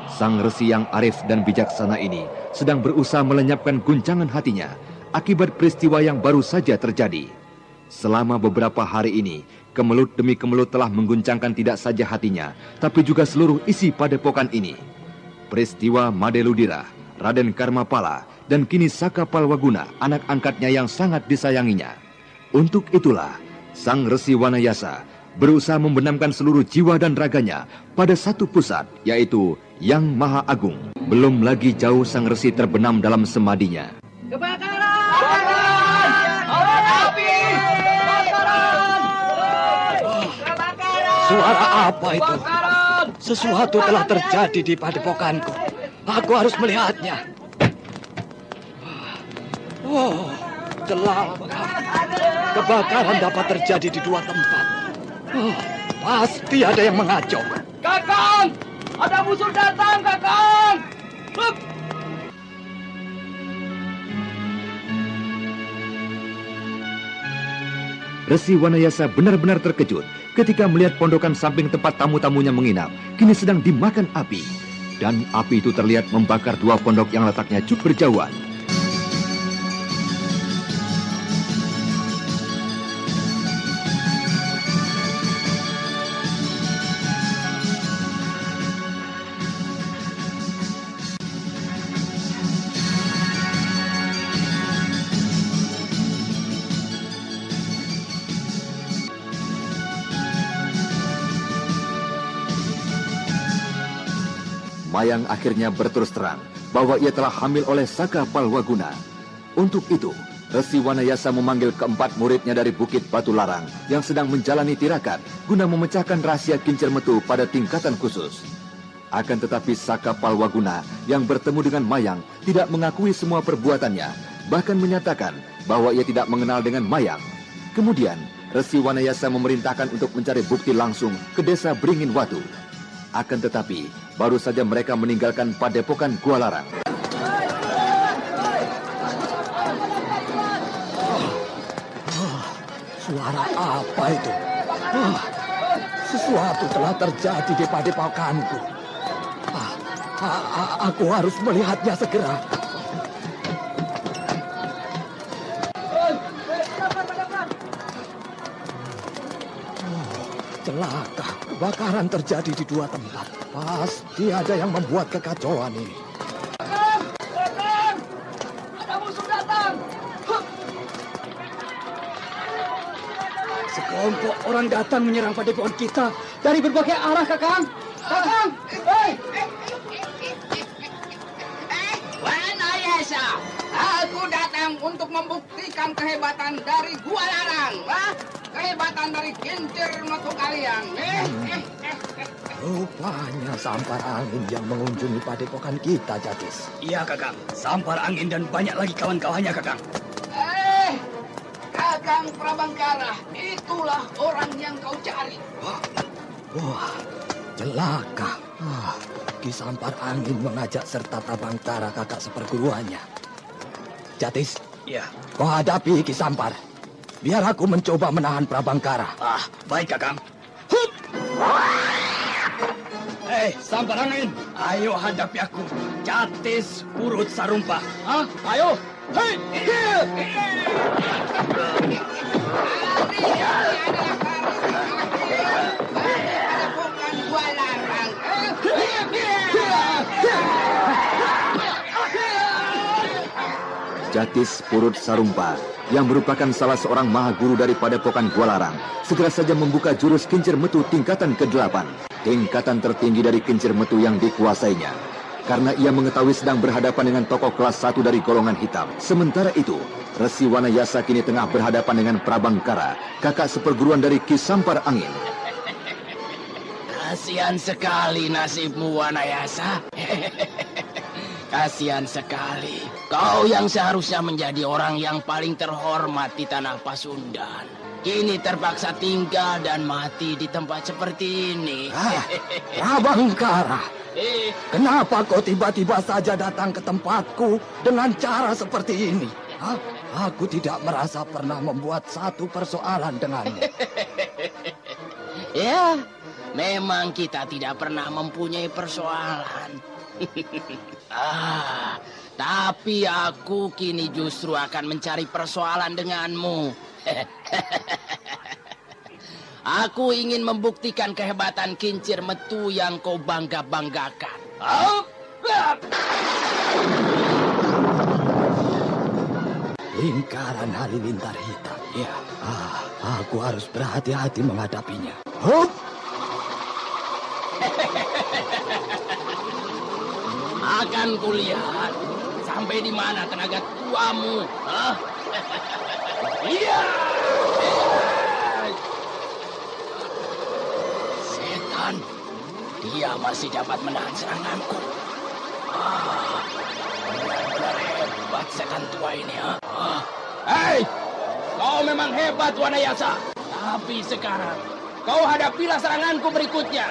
Sang resi yang arif dan bijaksana ini sedang berusaha melenyapkan guncangan hatinya akibat peristiwa yang baru saja terjadi. Selama beberapa hari ini, kemelut demi kemelut telah mengguncangkan tidak saja hatinya, tapi juga seluruh isi padepokan ini. Peristiwa Madeludira, Raden Karmapala, dan kini Saka Palwaguna, anak angkatnya yang sangat disayanginya. Untuk itulah, Sang Resi Wanayasa berusaha membenamkan seluruh jiwa dan raganya pada satu pusat, yaitu Yang Maha Agung. Belum lagi jauh Sang Resi terbenam dalam semadinya. Suara apa itu? Sesuatu telah terjadi di padepokanku. Aku harus melihatnya. Oh, celaka. Kebakaran dapat terjadi di dua tempat. Oh, pasti ada yang mengacau. Kakang! Ada musuh datang, Kakang! Hup! Resi Wanayasa benar-benar terkejut ketika melihat pondokan samping tempat tamu-tamunya menginap kini sedang dimakan api. Dan api itu terlihat membakar dua pondok yang letaknya cukup berjauhan. Mayang akhirnya berterus terang bahwa ia telah hamil oleh Saka Palwaguna. Untuk itu, Resi Wanayasa memanggil keempat muridnya dari Bukit Batu Larang yang sedang menjalani tirakat guna memecahkan rahasia kincir metu pada tingkatan khusus. Akan tetapi Saka Palwaguna yang bertemu dengan Mayang tidak mengakui semua perbuatannya, bahkan menyatakan bahwa ia tidak mengenal dengan Mayang. Kemudian, Resi Wanayasa memerintahkan untuk mencari bukti langsung ke desa Beringin Watu. Akan tetapi, baru saja mereka meninggalkan Padepokan Gua Larang. Suara apa itu? Sesuatu telah terjadi di padepokanku. Aku harus melihatnya segera. celaka. Kebakaran terjadi di 2 tempat. Pasti ada yang membuat kekacauan ini. Kakang! Ada musuh datang! Sekelompok orang datang menyerang padepokan kita dari berbagai arah, Kakang. Kakang! Hei! Wanayasa, aku datang untuk membuktikan kehebatan dari Gua Larang. Kehebatan dari kincir metu kalian. Rupanya sampar angin yang mengunjungi padepokan kita, Jatis. Iya, Kakang. Sampar angin dan banyak lagi kawan-kawannya, Kakang. Kakang Prabangkara, itulah orang yang kau cari. Wah, celaka. Ki Sampar Angin mengajak serta Prabangkara kakak seperguruannya. Jatis, Iya. kau hadapi Ki Sampar. Biar aku mencoba menahan Prabangkara. Baik, Kakang. Hei, Sampar Angin, ayo hadapi aku. Jatis Purut Sarumpah. Ayo. Hei! Bukan Gua Larang. Jatis Purut Sarumpa, yang merupakan salah seorang maha guru dari padepokan Gua Larang, segera saja membuka jurus kincir metu tingkatan ke-8, tingkatan tertinggi dari kincir metu yang dikuasainya. Karena ia mengetahui sedang berhadapan dengan tokoh kelas 1 dari golongan hitam. Sementara itu, Resi Wanayasa kini tengah berhadapan dengan Prabangkara, kakak seperguruan dari Ki Sampar Angin. Kasihan sekali nasibmu, Wanayasa. Kasihan sekali. Kau yang seharusnya menjadi orang yang paling terhormat di tanah Pasundan, kini terpaksa tinggal dan mati di tempat seperti ini. Prabangkara, kenapa kau tiba-tiba saja datang ke tempatku dengan cara seperti ini? Aku tidak merasa pernah membuat satu persoalan denganmu. Ya, memang kita tidak pernah mempunyai persoalan. Tapi aku kini justru akan mencari persoalan denganmu. Aku ingin membuktikan kehebatan kincir metu yang kau bangga-banggakan. Lingkaran halilintar hitam. Ya, aku harus berhati-hati menghadapinya. Akan kulihat sampai di mana tenaga tuamu. Iya. Setan, dia masih dapat menahan seranganku. Benar-benar hebat setan tua ini. Hei, kau memang hebat, Wanayasa. Tapi sekarang kau hadapilah seranganku berikutnya.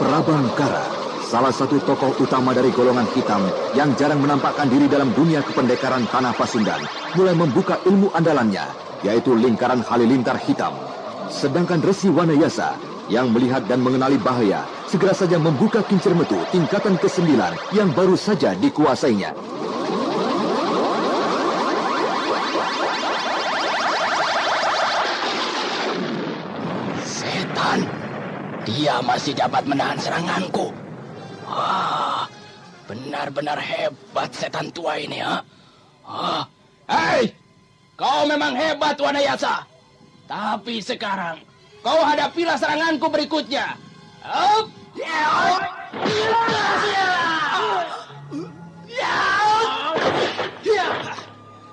Prabangkara, salah satu tokoh utama dari golongan hitam yang jarang menampakkan diri dalam dunia kependekaran tanah Pasundan, mulai membuka ilmu andalannya, yaitu lingkaran halilintar hitam. Sedangkan Resi Wanayasa, yang melihat dan mengenali bahaya, segera saja membuka kincir metu tingkatan ke-9 yang baru saja dikuasainya. Setan, dia masih dapat menahan seranganku. Benar-benar hebat setan tua ini, Hei, kau memang hebat, Wanayasa. Tapi sekarang kau hadapilah seranganku berikutnya.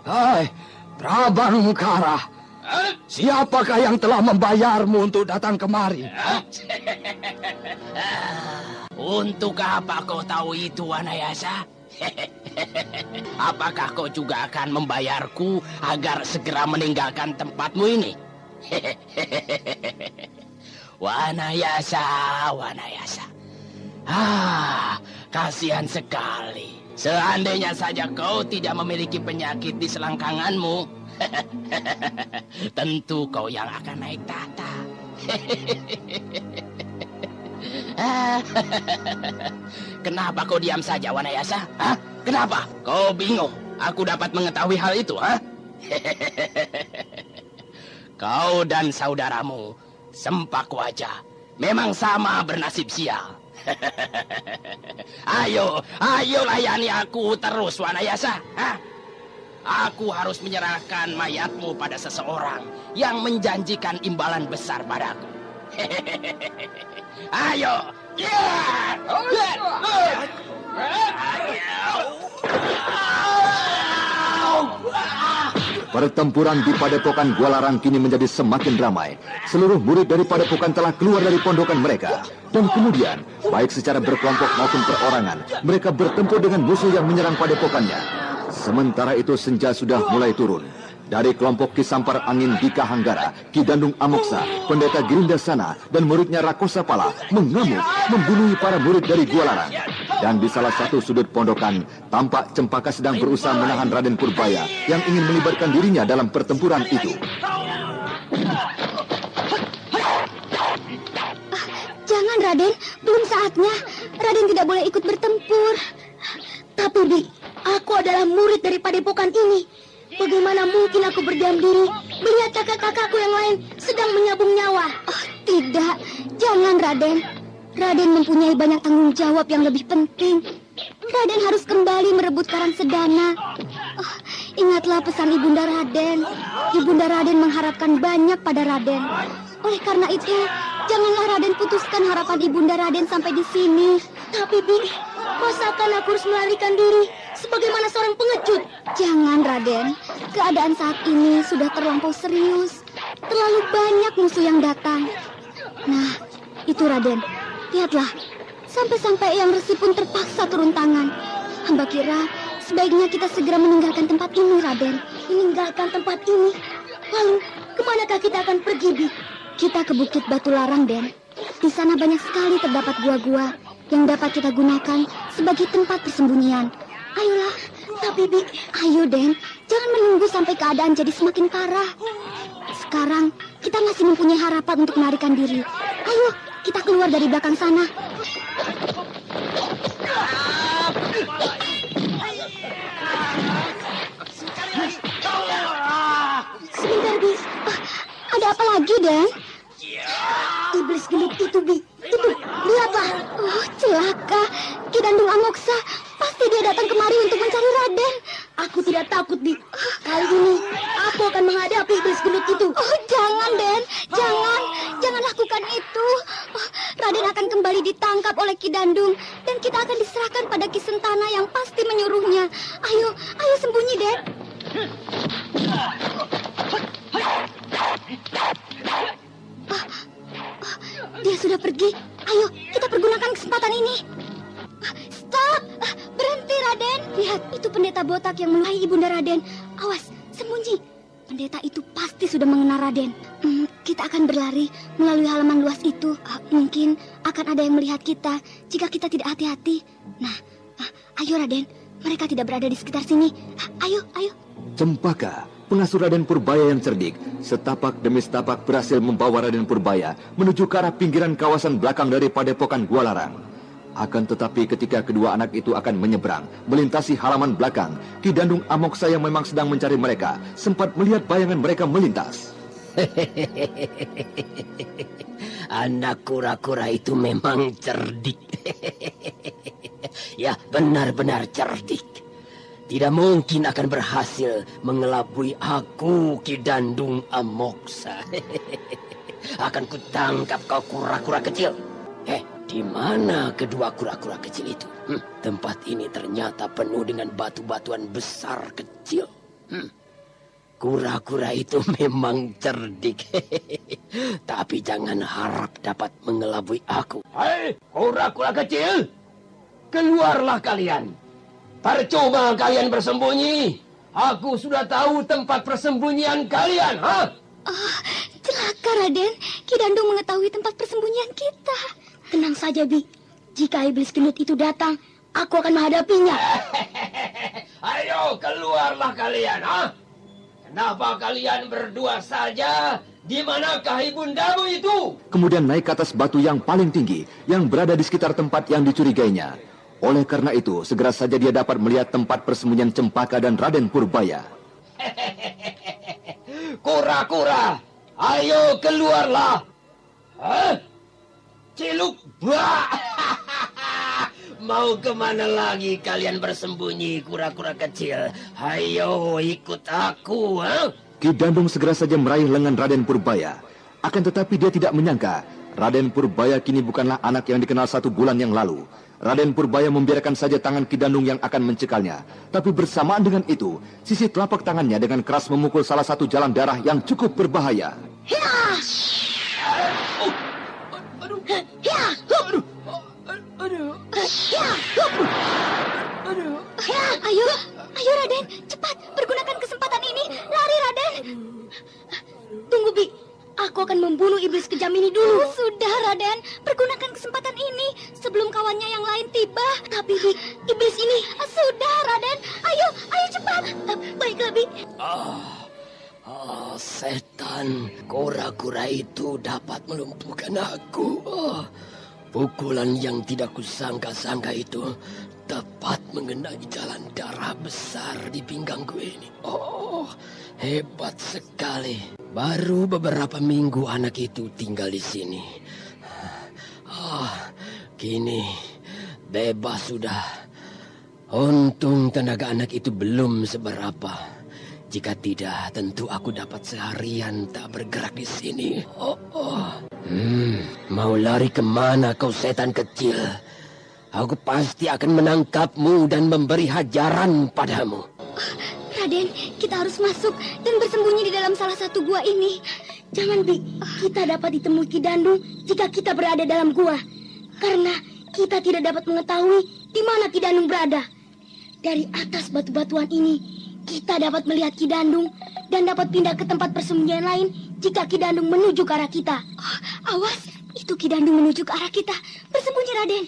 Hai, Prabangkara, siapakah yang telah membayarmu untuk datang kemari? Untuk apa kau tahu itu, Wanayasa? Apakah kau juga akan membayarku agar segera meninggalkan tempatmu ini? Wanayasa, Wanayasa. Kasihan sekali. Seandainya saja kau tidak memiliki penyakit di selangkanganmu, tentu kau yang akan naik tahta. Kenapa kau diam saja, Wanayasa? Kenapa? Kau bingung? Aku dapat mengetahui hal itu, Kau dan saudaramu, Sempak Wajah, memang sama bernasib sial. Ayo layani aku terus, Wanayasa. Aku harus menyerahkan mayatmu pada seseorang yang menjanjikan imbalan besar padaku. Ayo. Pertempuran di Padepokan Gualarang kini menjadi semakin ramai. Seluruh murid dari Padepokan telah keluar dari pondokan mereka. Dan kemudian, baik secara berkelompok maupun perorangan, mereka bertempur dengan musuh yang menyerang Padepokannya. Sementara itu senja sudah mulai turun. Dari kelompok Ki Sampar Angin Dika Hanggara, Ki Dandung Amoksa, Pendeta Girindasana, dan muridnya Rakosa Pala mengamuk, membunuh para murid dari Gualarang. Dan di salah satu sudut pondokan, tampak Cempaka sedang berusaha menahan Raden Purbaya yang ingin melibatkan dirinya dalam pertempuran itu. Jangan, Raden. Belum saatnya. Raden tidak boleh ikut bertempur. Tapi, Bi, aku adalah murid dari Padepokan ini. Bagaimana mungkin aku berdiam diri melihat kakak-kakakku yang lain sedang menyabung nyawa? Oh, tidak. Jangan, Raden. Raden mempunyai banyak tanggung jawab yang lebih penting. Raden harus kembali merebut Karang Sedana. Oh, ingatlah pesan Ibunda Raden. Ibunda Raden mengharapkan banyak pada Raden. Oleh karena itu, janganlah Raden putuskan harapan Ibunda Raden sampai di sini. Tapi, Bi, masakan aku harus melarikan diri sebagaimana seorang pengecut? Jangan, Raden. Keadaan saat ini sudah terlampau serius. Terlalu banyak musuh yang datang. Nah, itu Raden. Lihatlah, sampai-sampai Eyang Resi pun terpaksa turun tangan. Hamba kira sebaiknya kita segera meninggalkan tempat ini, Raden. Meninggalkan tempat ini? Lalu, kemanakah kita akan pergi, Bi? Kita ke Bukit Batu Larang, Den. Di sana banyak sekali terdapat gua-gua yang dapat kita gunakan sebagai tempat persembunyian. Ayolah, tapi Bi, ayo Den, jangan menunggu sampai keadaan jadi semakin parah. Sekarang kita masih mempunyai harapan untuk melarikan diri. Ayo, kita keluar dari belakang sana. Sebentar, Bi. Ada apa lagi, Den? Iblis gendut itu, Bi. Itu, lihatlah. Oh, celaka. Ki Dandung Amoksa. Pasti dia datang kemari untuk mencari Raden. Aku tidak takut, Bi. Kali ini, aku akan menghadapi iblis gendut itu. Oh, jangan, Den. Jangan. Jangan lakukan itu. Oh, Raden akan kembali ditangkap oleh Ki Dandung. Dan kita akan diserahkan pada Ki Sentana yang pasti menyuruhnya. Ayo sembunyi, Den. Dia sudah pergi. Ayo, kita pergunakan kesempatan ini. Stop! Berhenti, Raden. Lihat, itu pendeta botak yang menghalangi Ibunda Raden. Awas, sembunyi. Pendeta itu pasti sudah mengenal Raden. Kita akan berlari melalui halaman luas itu. Mungkin akan ada yang melihat kita jika kita tidak hati-hati. Nah, ayo Raden. Mereka tidak berada di sekitar sini. Ayo. Cempaka, pengasuh Raden Purbaya yang cerdik, setapak demi setapak berhasil membawa Raden Purbaya menuju ke arah pinggiran kawasan belakang dari Padepokan Gualarang. Akan tetapi ketika kedua anak itu akan menyeberang, melintasi halaman belakang, Ki Dandung Amoksa yang memang sedang mencari mereka, sempat melihat bayangan mereka melintas. Anak kura-kura itu memang cerdik. Ya, benar-benar cerdik. Tidak mungkin akan berhasil mengelabui aku, Ki Dandung Amoksa. Akan kutangkap kau kura-kura kecil. Di mana kedua kura-kura kecil itu? Tempat ini ternyata penuh dengan batu-batuan besar kecil. Kura-kura itu memang cerdik. Tapi jangan harap dapat mengelabui aku. Hei, kura-kura kecil! Keluarlah kalian. Percuma kalian bersembunyi. Aku sudah tahu tempat persembunyian kalian, Celaka, Raden. Ki Dandung mengetahui tempat persembunyian kita. Tenang saja, Bi. Jika iblis gendut itu datang, aku akan menghadapinya. Ayo, keluarlah kalian, Kenapa kalian berdua saja? Di manakah ibundamu itu? Kemudian naik ke atas batu yang paling tinggi, yang berada di sekitar tempat yang dicurigainya. Oleh karena itu, segera saja dia dapat melihat tempat persembunyian Cempaka dan Raden Purbaya. kura-kura, ayo keluarlah. Ciluk bah. Mau kemana lagi kalian bersembunyi, kura-kura kecil? Ayo ikut aku. Ki Dandung segera saja meraih lengan Raden Purbaya. Akan tetapi dia tidak menyangka Raden Purbaya kini bukanlah anak yang dikenal 1 bulan yang lalu. Raden Purbaya membiarkan saja tangan Ki Dandung yang akan mencekalnya. Tapi bersamaan dengan itu, sisi telapak tangannya dengan keras memukul salah satu jalan darah yang cukup berbahaya. Ayo Raden, cepat pergunakan kesempatan ini. Lari Raden. Tunggu Bi, aku akan membunuh iblis kejam ini dulu. Sudah Raden, pergunakan kesempatan ini sebelum kawannya yang lain tiba. Tapi Bi, iblis ini sudah Raden. Ayo cepat. Baiklah Bi. Setan, kura-kura itu dapat melumpuhkan aku. Pukulan yang tidak kusangka-sangka itu tepat mengenai jalan darah besar di pinggangku ini. Hebat sekali. Baru beberapa minggu anak itu tinggal di sini. Kini bebas sudah. Untung tenaga anak itu belum seberapa. Jika tidak, tentu aku dapat seharian tak bergerak di sini. Mau lari kemana kau setan kecil? Aku pasti akan menangkapmu dan memberi hajaran padamu. Raden, kita harus masuk dan bersembunyi di dalam salah satu gua ini. Jangan Bi, kita dapat ditemui Ki Dandung jika kita berada dalam gua. Karena kita tidak dapat mengetahui di mana Ki Dandung berada. Dari atas batu-batuan ini, kita dapat melihat Ki Dandung dan dapat pindah ke tempat persembunyian lain jika Ki Dandung menuju ke arah kita. Awas, itu Ki Dandung menuju ke arah kita. Bersembunyi Raden.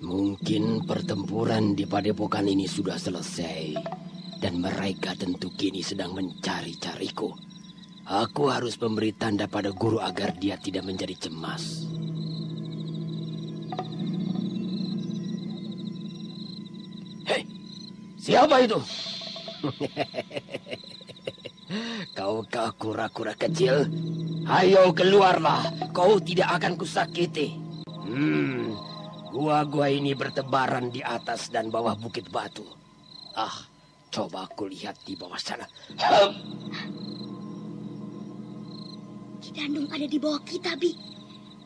Mungkin pertempuran di padepokan ini sudah selesai dan mereka tentu kini sedang mencari-cariku. Aku harus memberi tanda pada guru agar dia tidak menjadi cemas. Hei, siapa itu? Kaukah kura-kura kecil? Ayo keluarlah, kau tidak akan kusakiti. Gua-gua ini bertebaran di atas dan bawah bukit batu. Coba aku lihat di bawah sana. Ki Dandung ada di bawah kita, Bi.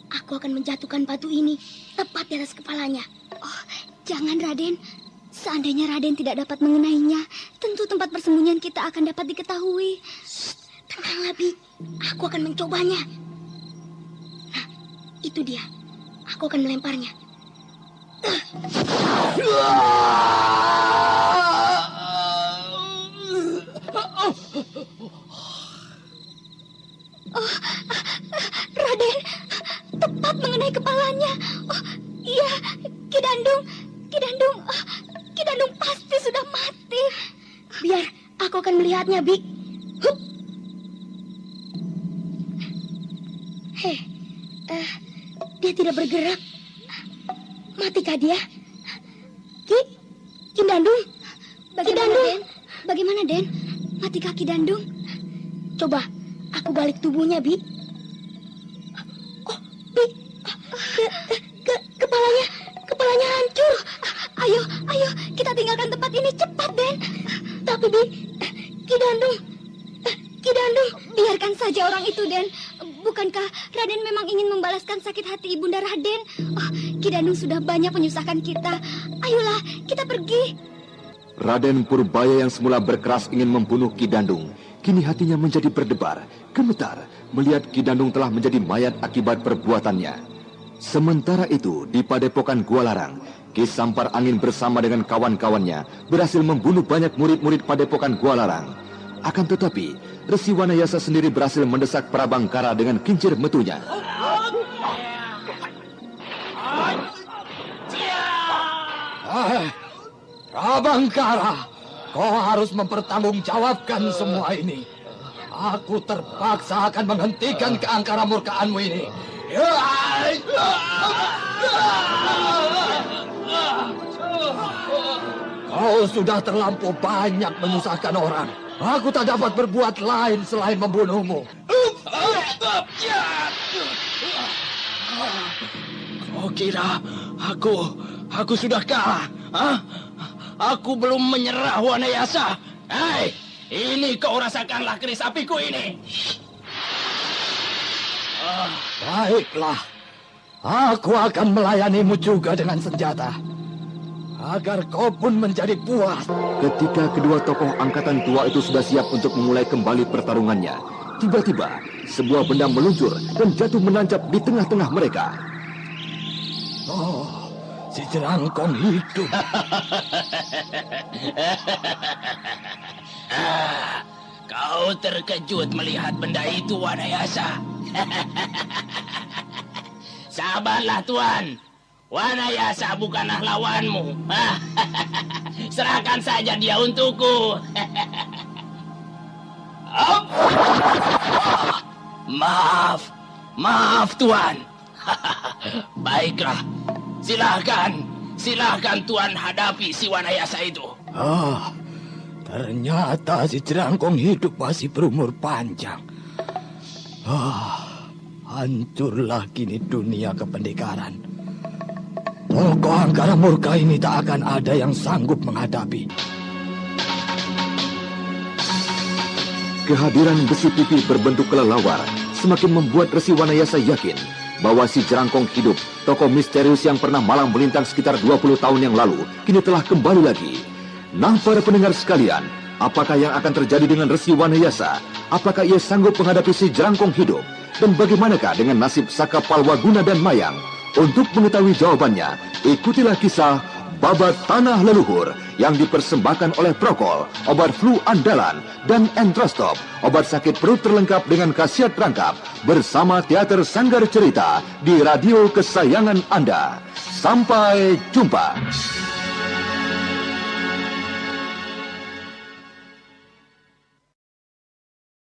Aku akan menjatuhkan batu ini tepat di atas kepalanya. Jangan Raden. Seandainya Raden tidak dapat mengenainya, tentu tempat persembunyian kita akan dapat diketahui. Tenanglah, Bi. Aku akan mencobanya. Nah, itu dia. Aku akan melemparnya. Raden, tepat mengenai kepalanya. Iya, Ki Dandung pasti sudah mati. Biar aku akan melihatnya, Bi. Dia tidak bergerak. Matikah dia? Ki Dandung? Bagaimana, Den? Matikah Ki Dandung? Coba aku balik tubuhnya, Bi. Bi. Kepalanya hancur. Ayo, kita tinggalkan tempat ini cepat, Den. Tapi, Bi, Ki Dandung, biarkan saja orang itu, Den. Bukankah Raden memang ingin membalaskan sakit hati Ibunda Raden? Ki Dandung sudah banyak menyusahkan kita. Ayolah, kita pergi. Raden Purbaya yang semula berkeras ingin membunuh Ki Dandung, kini hatinya menjadi berdebar, gemetar melihat Ki Dandung telah menjadi mayat akibat perbuatannya. Sementara itu, di padepokan Gua Larang, Ki Sampar Angin bersama dengan kawan-kawannya berhasil membunuh banyak murid-murid padepokan Gua Larang. Akan tetapi, Resi Wanayasa sendiri berhasil mendesak Prabangkara dengan kincir metunya. Prabangkara, kau harus mempertanggungjawabkan semua ini. Aku terpaksa akan menghentikan keangkara murkaanmu ini. Kau sudah terlampau banyak menyusahkan orang. Aku tak dapat berbuat lain selain membunuhmu. Kau kira aku sudah kalah? Hah? Aku belum menyerah, Wanayasa. Hei, ini kau rasakanlah keris apiku ini. Baiklah, aku akan melayanimu juga dengan senjata, agar kau pun menjadi puas. Ketika kedua tokoh angkatan tua itu sudah siap untuk memulai kembali pertarungannya, tiba-tiba sebuah benda meluncur dan jatuh menancap di tengah-tengah mereka. Oh, si Jerangkong hidup. Kau terkejut melihat benda itu, Wanayasa. Sabarlah, Tuan. Wanayasa bukanlah lawanmu. Serahkan saja dia untukku. Maaf, Tuan. Baiklah, silahkan Tuan hadapi si Wanayasa itu. Ternyata si Jerangkong hidup masih berumur panjang. Hancurlah kini dunia kependekaran. Tokoh Angkara Murka ini tak akan ada yang sanggup menghadapi. Kehadiran besi pipi berbentuk kelelawar semakin membuat Resi Wanayasa yakin bahwa si Jerangkong hidup, tokoh misterius yang pernah malang melintang sekitar 20 tahun yang lalu, kini telah kembali lagi. Nah, para pendengar sekalian, apakah yang akan terjadi dengan Resi Wanayasa? Apakah ia sanggup menghadapi si Jerangkong hidup? Dan bagaimanakah dengan nasib Saka Palwaguna dan Mayang? Untuk mengetahui jawabannya, ikutilah kisah Babat Tanah Leluhur yang dipersembahkan oleh Prokol, obat flu andalan, dan Entrostop, obat sakit perut terlengkap dengan khasiat rangkap, bersama Teater Sanggar Cerita di radio kesayangan Anda. Sampai jumpa.